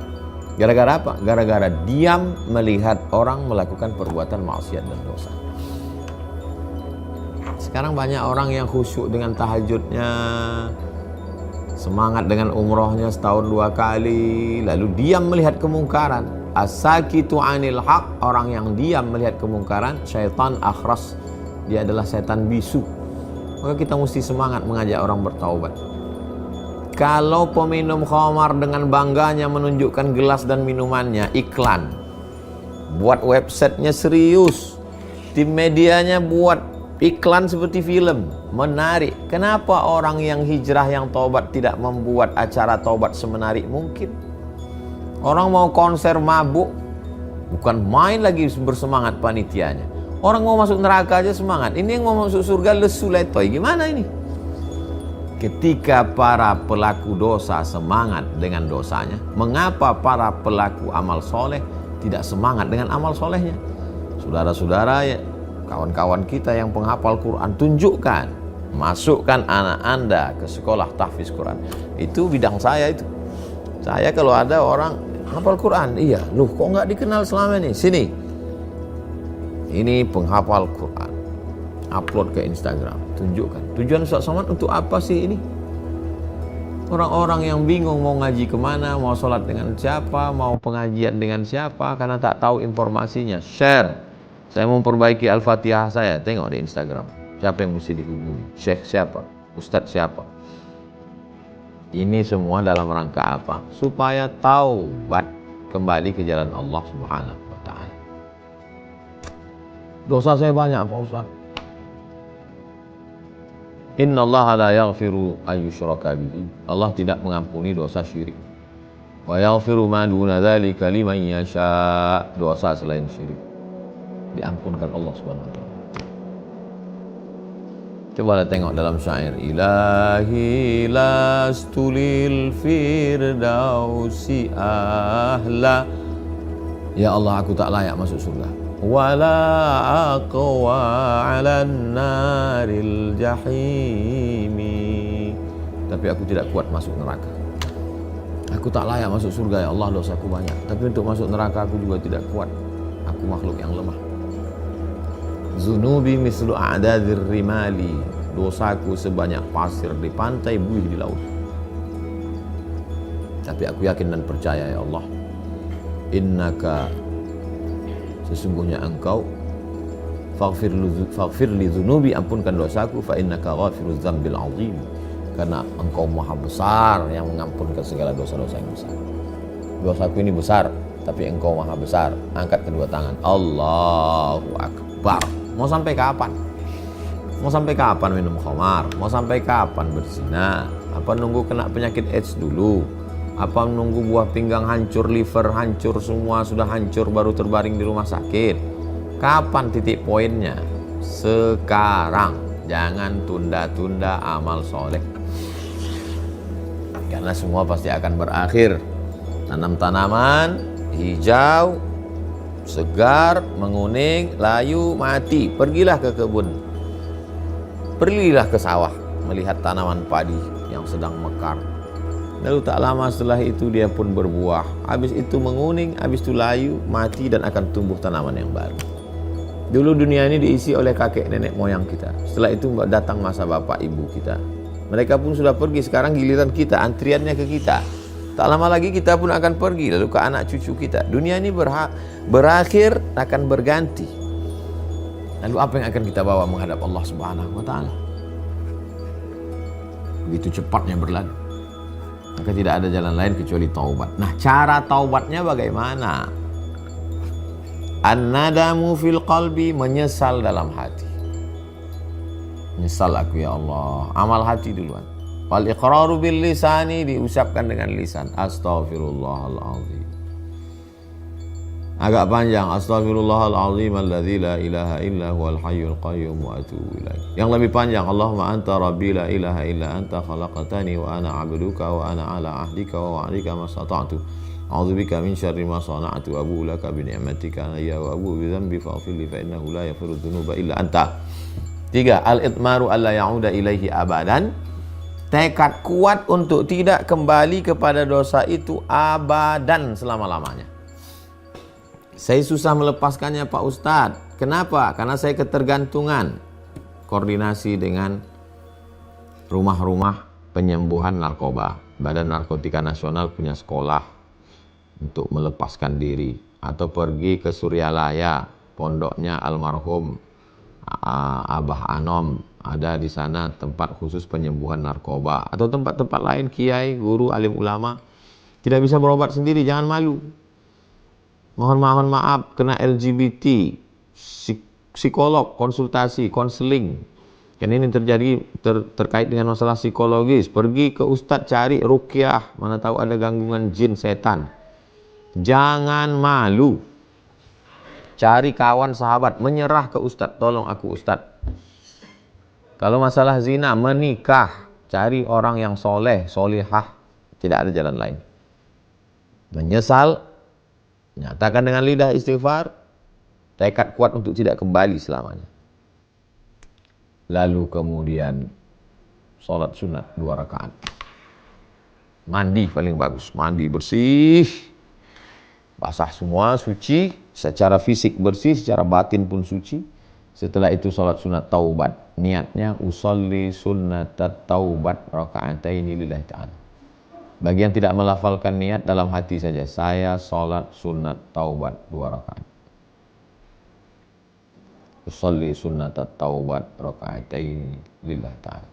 Gara-gara apa? Gara-gara diam melihat orang melakukan perbuatan maksiat dan dosa. Sekarang banyak orang yang khusyuk dengan tahajudnya, semangat dengan umrohnya setahun 2 kali, lalu diam melihat kemungkaran. As-sakitu 'anil haq, orang yang diam melihat kemungkaran, syaitan akhras, dia adalah setan bisu. Maka kita mesti semangat mengajak orang bertaubat. Kalau peminum khamar dengan bangganya menunjukkan gelas dan minumannya, iklan, buat websitenya serius, tim medianya buat iklan seperti film, menarik. Kenapa orang yang hijrah, yang taubat tidak membuat acara taubat semenarik mungkin? Orang mau konser mabuk, bukan main lagi bersemangat panitianya. Orang mau masuk neraka aja semangat. Ini yang mau masuk surga lesu letoy. Gimana ini? Ketika para pelaku dosa semangat dengan dosanya, mengapa para pelaku amal soleh tidak semangat dengan amal solehnya? Saudara-saudara, ya, kawan-kawan kita yang penghafal Quran, tunjukkan, masukkan anak Anda ke sekolah tahfiz Quran. Itu bidang saya itu. Saya kalau ada orang hafal Quran, iya, loh kok nggak dikenal selama ini? Sini, ini penghafal Quran, upload ke Instagram, tunjukkan. Tujuan Ustaz Somad untuk apa sih ini? Orang-orang yang bingung mau ngaji kemana, mau sholat dengan siapa, mau pengajian dengan siapa, karena tak tahu informasinya. Share. Saya mau memperbaiki Al-Fatihah saya, tengok di Instagram. Siapa yang mesti dihubungi? Syekh siapa? Ustadz siapa? Ini semua dalam rangka apa? Supaya taubat kembali ke jalan Allah Subhanahu wa ta'ala. Dosa saya banyak, Pak Ustaz. Inna Allah la yaghfiru ayyushraka bihi. Allah tidak mengampuni dosa syirik. Wa yaghfiru ma duna dzalika liman yasha. Dosa selain syirik diampunkan Allah Subhanahu wa taala. Coba tengok dalam syair, ilahi lastulil firdausi ahla. Ya Allah, aku tak layak masuk surga. Wala aqwa 'alan naril jahimi. Tapi aku tidak kuat masuk neraka. Aku tak layak masuk surga, ya Allah, dosaku banyak. Tapi untuk masuk neraka aku juga tidak kuat. Aku makhluk yang lemah. Zunubi mislu a'dadir rimali. Dosaku sebanyak pasir di pantai, buih di laut. Tapi aku yakin dan percaya, ya Allah, innaka, sesungguhnya engkau, faghfir li dzunubi, ampunkan dosaku, fa innaka ghafiruz dzambil azim, karena engkau maha besar yang mengampunkan segala dosa-dosa yang besar. Dosaku ini besar, tapi engkau maha besar. Angkat kedua tangan, Allahu Akbar. Mau sampai kapan? Mau sampai kapan minum khamar? Mau sampai kapan berzina? Apa nunggu kena penyakit AIDS dulu? Apa menunggu buah pinggang hancur, liver hancur, semua sudah hancur baru terbaring di rumah sakit? Kapan titik poinnya? Sekarang. Jangan tunda-tunda amal soleh. Karena semua pasti akan berakhir. Tanam tanaman hijau, segar, menguning, layu, mati. Pergilah ke kebun. Pergilah ke sawah melihat tanaman padi yang sedang mekar. Lalu tak lama setelah itu dia pun berbuah. Habis itu menguning, habis itu layu, mati, dan akan tumbuh tanaman yang baru. Dulu dunia ini diisi oleh kakek nenek moyang kita. Setelah itu datang masa bapak ibu kita. Mereka pun sudah pergi, sekarang giliran kita, antriannya ke kita. Tak lama lagi kita pun akan pergi, lalu ke anak cucu kita. Dunia ini berakhir, akan berganti. Lalu apa yang akan kita bawa menghadap Allah Subhanahu wa ta'ala? Begitu cepatnya berlalu. Maka tidak ada jalan lain kecuali taubat. Nah, cara taubatnya bagaimana? An-nadamu fil qalbi, menyesal dalam hati. Menyesal aku, ya Allah. Amal hati duluan. Wal iqraru bil lisani, diucapkan dengan lisan. Astaghfirullahalazim. Agak panjang. Astaghfirullahalazim alladzi la ilaha illa huwal hayyul qayyum wa atubu ilaih. Yang lebih panjang, Allahumma anta rabbi la ilaha illa anta khalaqtani wa ana 'abduka wa ana 'ala ahdika wa wa'dika mastata'tu. A'udzubika min syarri ma sana'tu, abu'u laka bi ni'matika alayya wa abu'u bi dhanbi faghfir li fa innahu la yaghfiru dzunuba illa anta. 3. Al-itmaru alla ya'uda ilaihi abadan. Tekad kuat untuk tidak kembali kepada dosa itu abadan, selama-lamanya. Saya susah melepaskannya, Pak Ustadz. Kenapa? Karena saya ketergantungan. Koordinasi dengan rumah-rumah penyembuhan narkoba. Badan Narkotika Nasional punya sekolah untuk melepaskan diri. Atau pergi ke Suryalaya, pondoknya almarhum Abah Anom. Ada di sana tempat khusus penyembuhan narkoba. Atau tempat-tempat lain, kiai, guru, alim ulama. Tidak bisa berobat sendiri, jangan malu. Mohon maaf, kena LGBT, psikolog, konsultasi, konseling. Kan ini terjadi terkait dengan masalah psikologis. Pergi ke ustadz cari ruqyah, mana tahu ada gangguan jin setan. Jangan malu. Cari kawan sahabat, menyerah ke ustadz, tolong aku ustadz. Kalau masalah zina, menikah, cari orang yang soleh, solihah, tidak ada jalan lain. Menyesal, nyatakan dengan lidah istighfar, tekad kuat untuk tidak kembali selamanya. Lalu kemudian sholat sunat 2 rakaat. Mandi paling bagus, mandi bersih, basah semua, suci, secara fisik bersih, secara batin pun suci. Setelah itu sholat sunat taubat. Niatnya usolli sunnat taubat raka'ataini lillahi ta'ala. Bagi yang tidak melafalkan niat, dalam hati saja, saya sholat sunat taubat 2 rakaat. Usolli sunnat taubat raka'ataini lillahi ta'ala.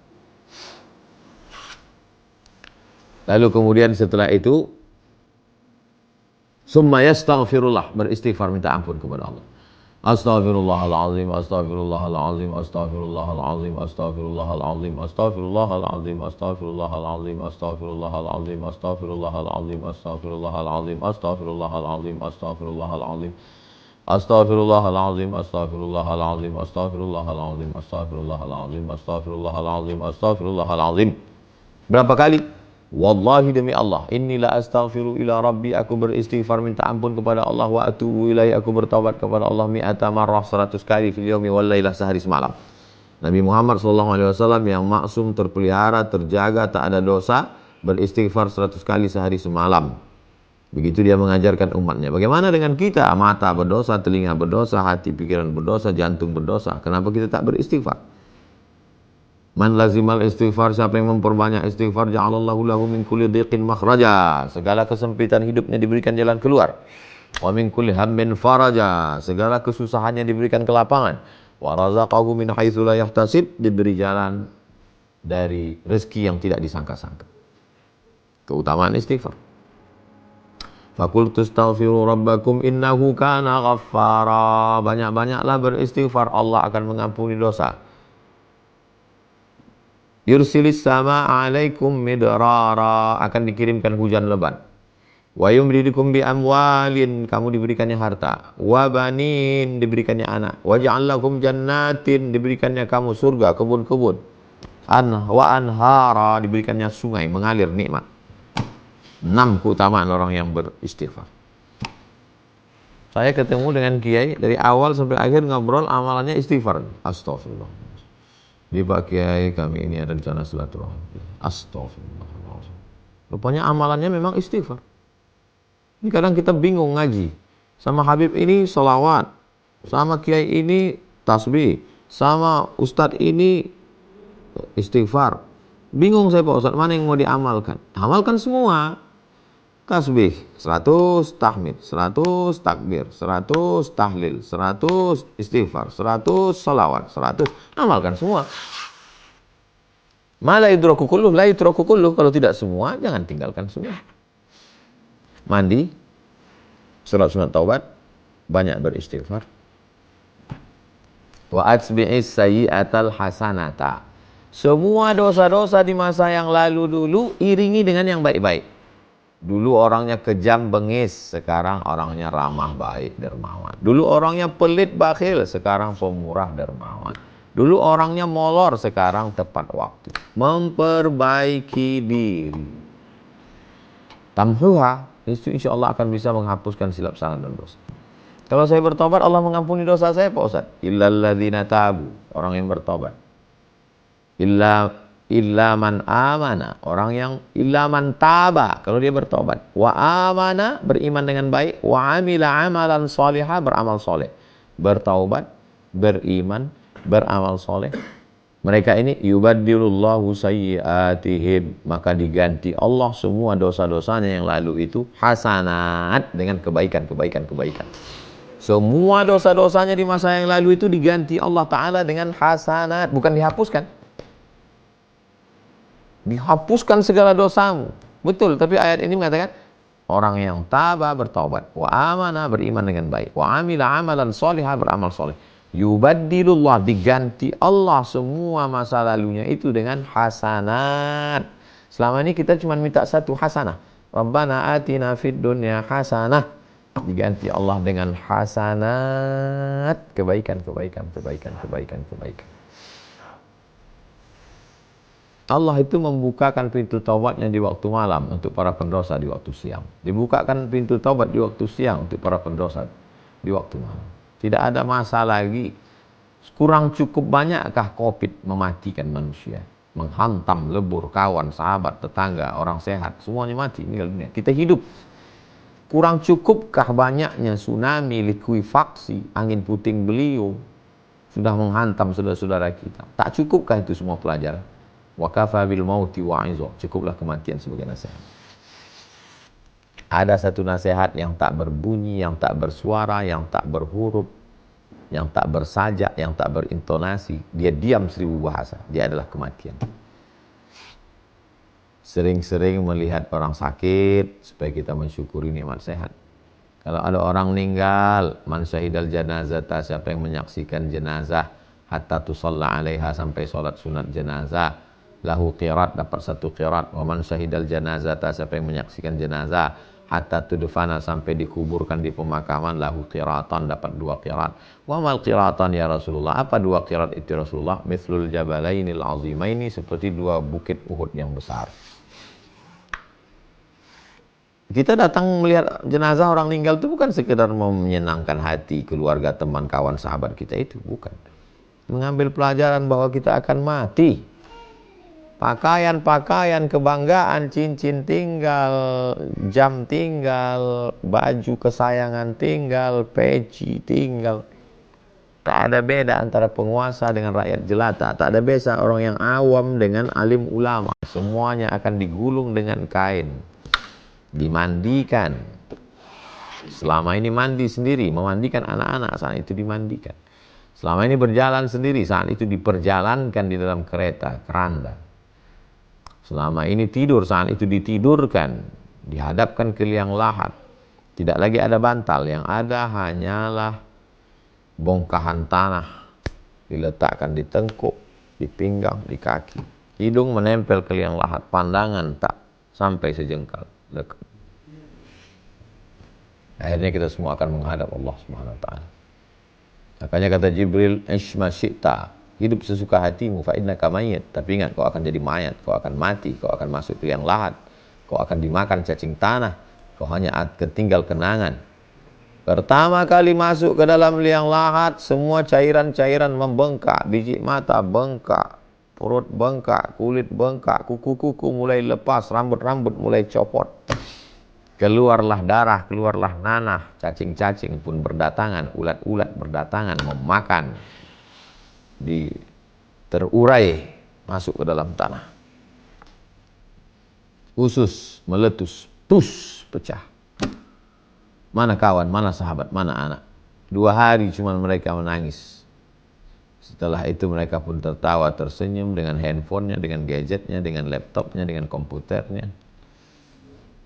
Lalu kemudian setelah itu summa yastaghfirullah, beristighfar, minta ampun kepada Allah. Astaghfirullahalazim, astaghfirullahalazim, astaghfirullahalazim, astaghfirullahalazim, astaghfirullahalazim, astaghfirullahalazim, astaghfirullahalazim, astaghfirullahalazim, astaghfirullahalazim, astaghfirullahalazim, astaghfirullahalazim, astaghfirullahalazim, astaghfirullahalazim, astaghfirullahalazim, astaghfirullahalazim, astaghfirullahalazim, astaghfirullahalazim. Berapa kali? Wallahi demi Allah, inilah astaghfiru ila rabbi, aku beristighfar minta ampun kepada Allah, wa atubu ilaihi, aku bertaubat kepada Allah mi'ata marrah, 100 kali fil yaumi wal lailah, sehari semalam. Nabi Muhammad SAW yang maksum, terpelihara, terjaga, tak ada dosa, beristighfar 100 kali sehari semalam. Begitu dia mengajarkan umatnya. Bagaimana dengan kita? Mata berdosa, telinga berdosa, hati pikiran berdosa, jantung berdosa. Kenapa kita tak beristighfar? Man lazimal istighfar, siapa yang memperbanyak istighfar, ja'alallahu lahu min kulli dhiqin makhraja, segala kesempitan hidupnya diberikan jalan keluar. Wa min kulli hammin faraja, segala kesusahannya diberikan kelapangan. Wa razaqahu min haitsu la yahtasib, diberi jalan dari rezeki yang tidak disangka-sangka. Keutamaan istighfar. Faqultu astaghfiru rabbakum innahu kana ghaffara, banyak-banyaklah beristighfar, Allah akan mengampuni dosa. Yursilis sama alaikum midrara, akan dikirimkan hujan lebat. Wa yumdidukum bi amwalin, kamu diberikannya harta. Wa banin, diberikannya anak. Wa ja'alakum jannatin, diberikannya kamu surga, kebun-kebun. Wa anhara, diberikannya sungai mengalir nikmat. 6 keutamaan orang yang beristighfar. Saya ketemu dengan kiai dari awal sampai akhir ngobrol, amalannya istighfar. Astagfirullah. Di Pak Kiai kami ini ada rencana silaturahmi. Astagfirullahaladzim. Rupanya amalannya memang istighfar. Ini kadang kita bingung ngaji. Sama Habib ini sholawat, sama Kiai ini tasbih, sama Ustadz ini istighfar. Bingung saya Pak Ustadz, mana yang mau diamalkan? Amalkan semua. Tasbih 100, tahmid 100, takbir 100, tahlil 100, istighfar 100, salawat 100, amalkan semua. La yudraku kulluh, la yutraku kulluh, kalau tidak semua jangan tinggalkan semua. Mandi, salat sunat taubat, banyak beristighfar. Wa atbi'is sayyi'atal hasanata, semua dosa-dosa di masa yang lalu dulu iringi dengan yang baik-baik. Dulu orangnya kejam bengis, sekarang orangnya ramah baik dermawan. Dulu orangnya pelit bakhil, sekarang pemurah dermawan. Dulu orangnya molor, sekarang tepat waktu. Memperbaiki diri. Tamhuha, itu insya Allah akan bisa menghapuskan silap salah dan dosa. Kalau saya bertobat, Allah mengampuni dosa saya Pak Ustaz. Illalladzina tabu, orang yang bertobat. Illa man amana, orang yang illa man taba, kalau dia bertobat. Wa amana, beriman dengan baik. Wa amila amalan salihah, beramal soleh. Bertaubat, beriman, beramal soleh. Mereka ini yubaddilullahu sayyiatihim, maka diganti Allah semua dosa-dosanya yang lalu itu hasanat, dengan kebaikan. Semua dosa-dosanya di masa yang lalu itu diganti Allah Ta'ala dengan hasanat, bukan dihapuskan. Dihapuskan segala dosamu. Betul, tapi ayat ini mengatakan orang yang taba bertaubat, wa amana beriman dengan baik, wa amila amalan solihah beramal soleh. Yubaddilullah, diganti Allah semua masa lalunya itu dengan hasanat. Selama ini kita cuma minta satu hasanah. Rabbana atina fid dunya hasanah. Diganti Allah dengan hasanat, kebaikan. Allah itu membukakan pintu taubatnya di waktu malam untuk para pendosa di waktu siang. Dibukakan pintu taubat di waktu siang untuk para pendosa di waktu malam. Tidak ada masa lagi. Kurang cukup banyakkah COVID mematikan manusia? Menghantam, lebur, kawan, sahabat, tetangga, orang sehat, semuanya mati, meninggal dunia. Kita hidup. Kurang cukupkah banyaknya tsunami, likuifaksi, angin puting beliung sudah menghantam saudara-saudara kita? Tak cukupkah itu semua pelajaran? Wa kafa bil mauti wa'izo. Cukuplah kematian sebagai nasihat. Ada satu nasihat yang tak berbunyi, yang tak bersuara, yang tak berhuruf, yang tak bersajak, yang tak berintonasi. Dia diam 1000 bahasa. Dia adalah kematian. Sering-sering melihat orang sakit supaya kita mensyukuri nikmat sehat. Kalau ada orang meninggal, man syahidal janazata, siapa yang menyaksikan jenazah hatta tusalla alaiha, sampai solat sunat jenazah, lahu qirat, dapat 1 qirat. Wa man syahidal janazata, siapa yang menyaksikan jenazah hatta tudfana, sampai dikuburkan di pemakaman, lahu qiratan, dapat 2 qirat. Wa mal qiratan ya Rasulullah, apa 2 qirat itu Rasulullah? Mithlul jabalainil azimaini, seperti 2 bukit Uhud yang besar. Kita datang melihat jenazah orang meninggal itu bukan sekedar mau menyenangkan hati keluarga, teman, kawan, sahabat kita, itu bukan. Mengambil pelajaran bahwa kita akan mati. Pakaian-pakaian kebanggaan, cincin tinggal, jam tinggal, baju kesayangan tinggal, peci tinggal. Tak ada beda antara penguasa dengan rakyat jelata. Tak ada beda orang yang awam dengan alim ulama. Semuanya akan digulung dengan kain. Dimandikan. Selama ini mandi sendiri, memandikan anak-anak, saat itu dimandikan. Selama ini berjalan sendiri, saat itu diperjalankan di dalam kereta, keranda. Selama ini tidur, saat itu ditidurkan, dihadapkan ke liang lahat. Tidak lagi ada bantal, yang ada hanyalah bongkahan tanah, diletakkan di tengkuk, di pinggang, di kaki. Hidung menempel ke liang lahat, pandangan tak sampai sejengkal. Akhirnya kita semua akan menghadap Allah Subhanahu wa taala. Makanya kata Jibril, "Ishma syi'ta." Hidup sesuka hatimu, fa innaka mayyit. Tapi ingat, kau akan jadi mayat, kau akan mati, kau akan masuk ke liang lahat, kau akan dimakan cacing tanah, kau hanya ketinggal kenangan. Pertama kali masuk ke dalam liang lahat, semua cairan-cairan membengkak, biji mata bengkak, perut bengkak, kulit bengkak, kuku-kuku mulai lepas, rambut-rambut mulai copot. Keluarlah darah, keluarlah nanah, cacing-cacing pun berdatangan, ulat-ulat berdatangan memakan, terurai masuk ke dalam tanah. Usus meletus, pus, pecah. Mana kawan, mana sahabat, mana anak? 2 hari cuma mereka menangis. Setelah itu mereka pun tertawa, tersenyum dengan handphonenya, dengan gadgetnya, dengan laptopnya, dengan komputernya,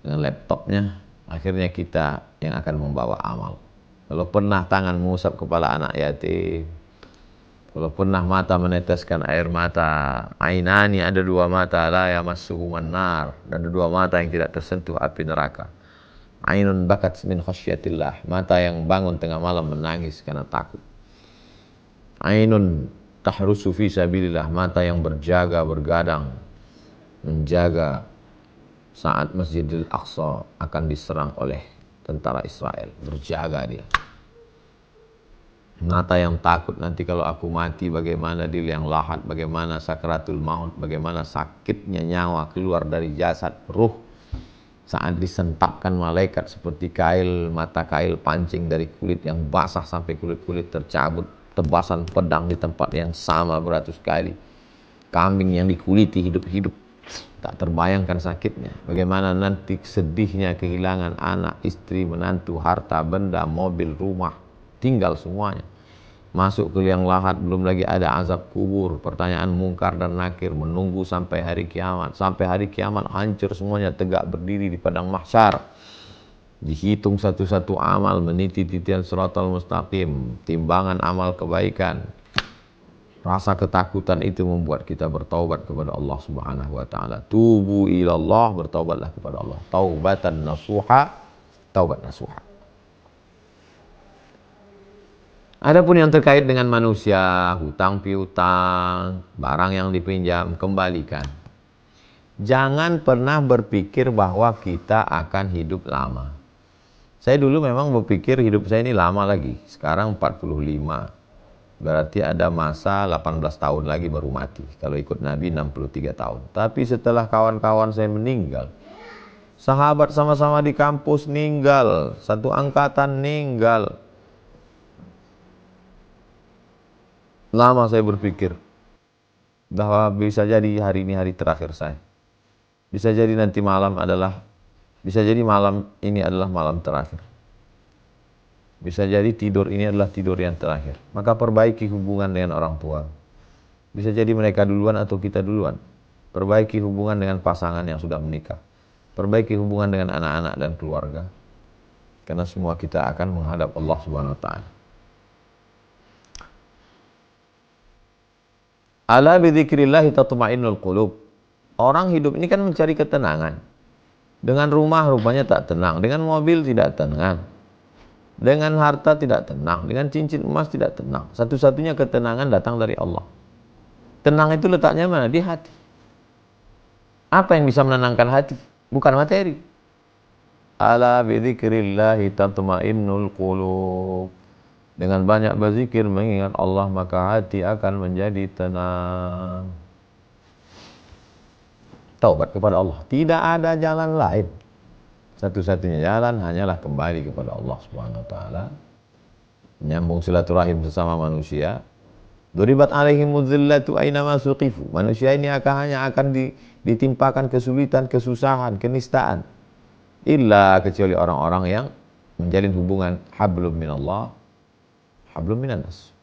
dengan laptopnya. Akhirnya kita yang akan membawa amal. Kalau pernah tangan mengusap kepala anak yatim, kalau pernah mata meneteskan air mata, ainani, ada 2 mata, la yamassuhuman nar, dan ada 2 mata yang tidak tersentuh api neraka. Ainun bakat min khasyatillah, mata yang bangun tengah malam menangis karena takut. Ainun tahrusu fi sabilillah, mata yang berjaga, bergadang, menjaga saat Masjidil Aqsa akan diserang oleh tentara Israel, berjaga dia. Mata yang takut nanti kalau aku mati bagaimana di liang lahat, bagaimana sakratul maut, bagaimana sakitnya nyawa keluar dari jasad, ruh saat disentapkan malaikat seperti kail, mata kail pancing dari kulit yang basah sampai kulit-kulit tercabut, tebasan pedang di tempat yang sama beratus kali, kambing yang dikuliti hidup-hidup, tak terbayangkan sakitnya. Bagaimana nanti sedihnya kehilangan anak, istri, menantu, harta, benda, mobil, rumah, tinggal semuanya. Masuk ke liang lahat, belum lagi ada azab kubur, pertanyaan mungkar dan nakir, menunggu sampai hari kiamat. Sampai hari kiamat hancur semuanya, tegak berdiri di padang mahsyar. Dihitung satu-satu amal, meniti titian siratal mustaqim, timbangan amal kebaikan. Rasa ketakutan itu membuat kita bertaubat kepada Allah Subhanahu wa taala. Tubu ilallah, bertaubatlah kepada Allah. Taubatan nasuha, taubat nasuha. Adapun yang terkait dengan manusia, hutang piutang, barang yang dipinjam, kembalikan. Jangan pernah berpikir bahwa kita akan hidup lama. Saya dulu memang berpikir hidup saya ini lama lagi. Sekarang 45. Berarti ada masa 18 tahun lagi baru mati. Kalau ikut Nabi 63 tahun. Tapi setelah kawan-kawan saya meninggal, sahabat sama-sama di kampus meninggal, satu angkatan meninggal. Lama saya berpikir bahwa bisa jadi hari ini hari terakhir saya. Bisa jadi nanti malam bisa jadi malam ini adalah malam terakhir. Bisa jadi tidur ini adalah tidur yang terakhir. Maka perbaiki hubungan dengan orang tua. Bisa jadi mereka duluan atau kita duluan. Perbaiki hubungan dengan pasangan yang sudah menikah. Perbaiki hubungan dengan anak-anak dan keluarga. Karena semua kita akan menghadap Allah Subhanahu wa taala. Ala bidzikrillah tatma'innul qulub. Orang hidup ini kan mencari ketenangan. Dengan rumah rupanya tak tenang, dengan mobil tidak tenang. Dengan harta tidak tenang, dengan cincin emas tidak tenang. Satu-satunya ketenangan datang dari Allah. Tenang itu letaknya mana? Di hati. Apa yang bisa menenangkan hati? Bukan materi. Ala bidzikrillahi tatma'innul qulub. Dengan banyak berzikir mengingat Allah, maka hati akan menjadi tenang. Taubat kepada Allah. Tidak ada jalan lain. Satu-satunya jalan hanyalah kembali kepada Allah Subhanahu wa taala. Menyambung silaturahim sesama manusia. Duribat alaihimuz zillatu aina ma suqifu. Manusia ini hanya akan ditimpakan kesulitan, kesusahan, kenistaan. Illa kecuali orang-orang yang menjalin hubungan hablum minallah, hablum minannas.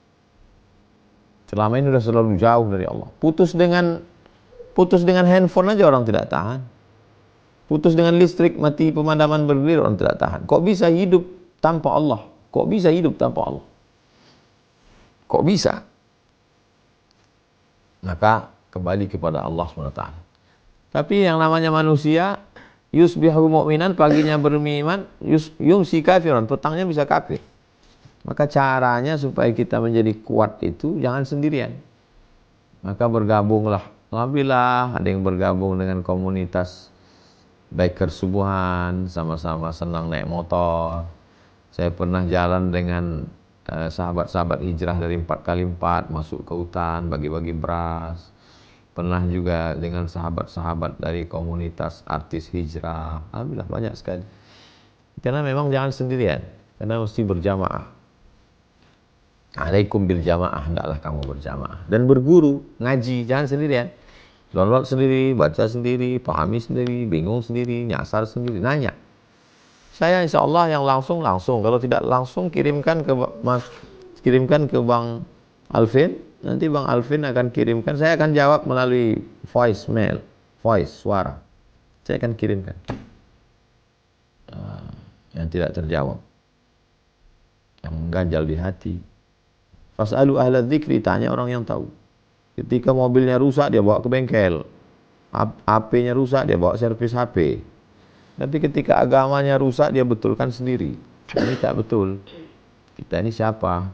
Selama ini sudah selalu jauh dari Allah. Putus dengan handphone aja orang tidak tahan. Putus dengan listrik, mati pemadaman berdiri, orang tidak tahan. Kok bisa hidup tanpa Allah? Kok bisa hidup tanpa Allah? Kok bisa? Maka kembali kepada Allah SWT. Tapi yang namanya manusia, yusbihu mu'minan, paginya beriman, yumsi kafiran, petangnya bisa kafir. Maka caranya supaya kita menjadi kuat itu jangan sendirian. Maka bergabunglah. Alhamdulillah ada yang bergabung dengan komunitas biker subuhan, sama-sama senang naik motor. Saya pernah jalan dengan sahabat-sahabat hijrah dari 4x4 masuk ke hutan, bagi-bagi beras. Pernah juga dengan sahabat-sahabat dari komunitas artis hijrah. Alhamdulillah banyak sekali. Karena memang jangan sendirian, karena mesti berjamaah. Alaikum bil jamaah, hendaklah kamu berjamaah. Dan berguru, ngaji, jangan sendirian. Download sendiri, baca sendiri, pahami sendiri, bingung sendiri, nyasar sendiri, nanya. Saya insya Allah yang langsung, kalau tidak langsung kirimkan ke Bang Alvin. Nanti Bang Alvin akan kirimkan, saya akan jawab melalui voice, suara. Saya akan kirimkan yang tidak terjawab, yang mengganjal di hati. Fas'alu ahla dzikri, tanya orang yang tahu. Ketika mobilnya rusak, dia bawa ke bengkel. HP-nya rusak, dia bawa servis HP. Tapi ketika agamanya rusak, dia betulkan sendiri. Ini tak betul. Kita ini siapa?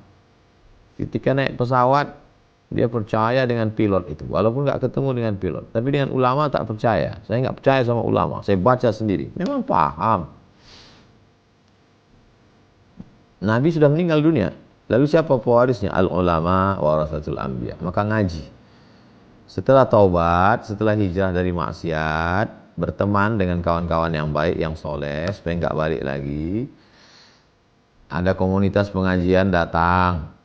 Ketika naik pesawat, dia percaya dengan pilot itu. Walaupun nggak ketemu dengan pilot. Tapi dengan ulama tak percaya. Saya nggak percaya sama ulama. Saya baca sendiri. Memang paham. Nabi sudah meninggal dunia. Lalu siapa pewarisnya? Al-ulama warasatul anbiya. Maka ngaji. Setelah taubat, setelah hijrah dari maksiat, berteman dengan kawan-kawan yang baik, yang soleh, supaya nggak balik lagi. Ada komunitas pengajian datang.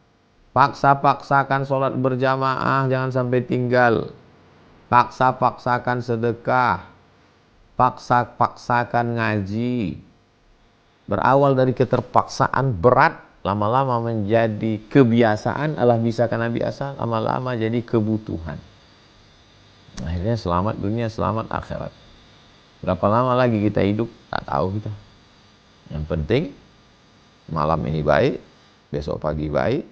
Paksa-paksakan sholat berjamaah, jangan sampai tinggal. Paksa-paksakan sedekah. Paksa-paksakan ngaji. Berawal dari keterpaksaan berat, lama-lama menjadi kebiasaan, Allah bisakan biasa, lama-lama jadi kebutuhan. Akhirnya selamat dunia, selamat akhirat. Berapa lama lagi kita hidup? Tak tahu kita. Yang penting malam ini baik, besok pagi baik,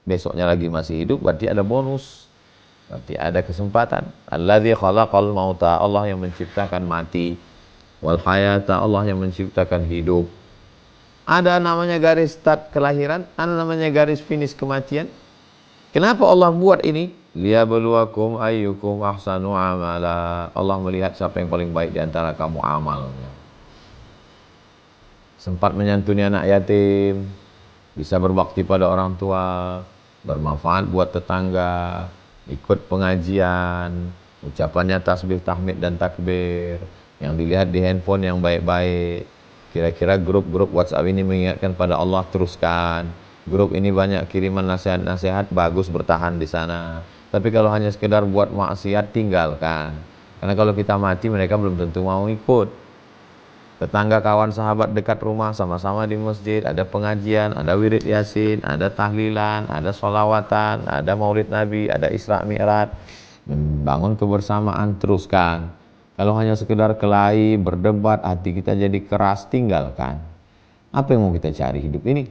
besoknya lagi masih hidup, berarti ada bonus, berarti ada kesempatan. Alladzi khalaqal mauta, Allah yang menciptakan mati, wal hayata, Allah yang menciptakan hidup. Ada namanya garis start kelahiran, ada namanya garis finish kematian. Kenapa Allah buat ini? Liyabluwakum ayyukum ahsanu amala. Allah melihat siapa yang paling baik di antara kamu amalnya. Sempat menyantuni anak yatim, bisa berbakti pada orang tua, bermanfaat buat tetangga, ikut pengajian, ucapannya tasbih, tahmid dan takbir, yang dilihat di handphone yang baik-baik. Kira-kira grup-grup WhatsApp ini mengingatkan pada Allah, teruskan. Grup ini banyak kiriman nasihat-nasihat, bagus, bertahan di sana. Tapi kalau hanya sekedar buat maksiat, tinggalkan. Karena kalau kita mati, mereka belum tentu mau ikut. Tetangga, kawan, sahabat dekat rumah sama-sama di masjid, ada pengajian, ada wirid yasin, ada tahlilan, ada sholawatan, ada maulid nabi, ada isra mi'raj. Bangun kebersamaan, teruskan. Kalau hanya sekedar kelahi, berdebat, hati kita jadi keras, tinggalkan. Apa yang mau kita cari hidup ini?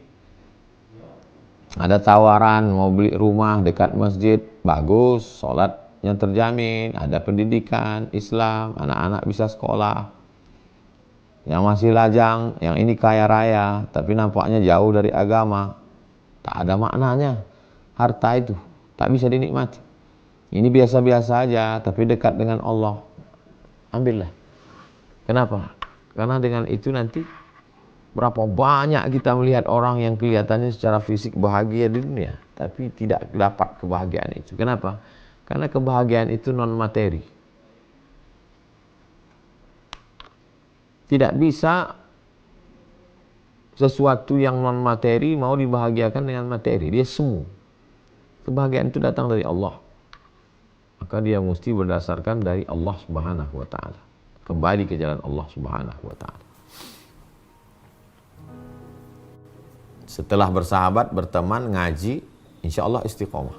Ada tawaran mau beli rumah dekat masjid, bagus, sholatnya terjamin, ada pendidikan Islam, anak-anak bisa sekolah. Yang masih lajang, yang ini kaya raya, tapi nampaknya jauh dari agama, tak ada maknanya. Harta itu tak bisa dinikmati. Ini biasa-biasa aja, tapi dekat dengan Allah. Ambillah. Kenapa? Karena dengan itu nanti berapa banyak kita melihat orang yang kelihatannya secara fisik bahagia di dunia, tapi tidak dapat kebahagiaan itu. Kenapa? Karena kebahagiaan itu non materi. Tidak bisa sesuatu yang non materi mau dibahagiakan dengan materi. Dia semu. Kebahagiaan itu datang dari Allah. Maka dia mesti berdasarkan dari Allah Subhanahu wa ta'ala. Kembali ke jalan Allah Subhanahu wa ta'ala. Setelah bersahabat, berteman, ngaji, insya Allah istiqomah.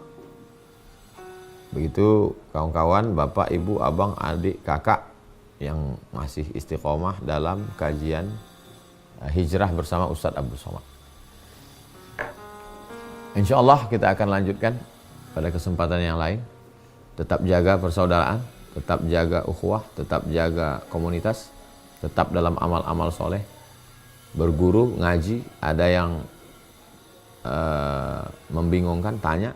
Begitu kawan-kawan, bapak, ibu, abang, adik, kakak yang masih istiqomah dalam kajian hijrah bersama Ustadz Abdul Somad. Insya Allah kita akan lanjutkan pada kesempatan yang lain. Tetap jaga persaudaraan, tetap jaga ukhuwah, tetap jaga komunitas, tetap dalam amal-amal soleh, berguru, ngaji. Ada yang membingungkan, tanya.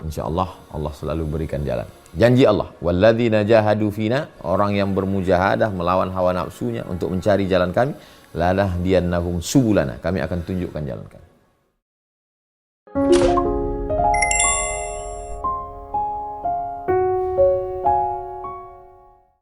Insya Allah, Allah selalu berikan jalan. Janji Allah, walladzina jahadu fina, orang yang bermujahadah melawan hawa nafsunya untuk mencari jalan kami, lanahdiyannahum subulana, kami akan tunjukkan jalan kami.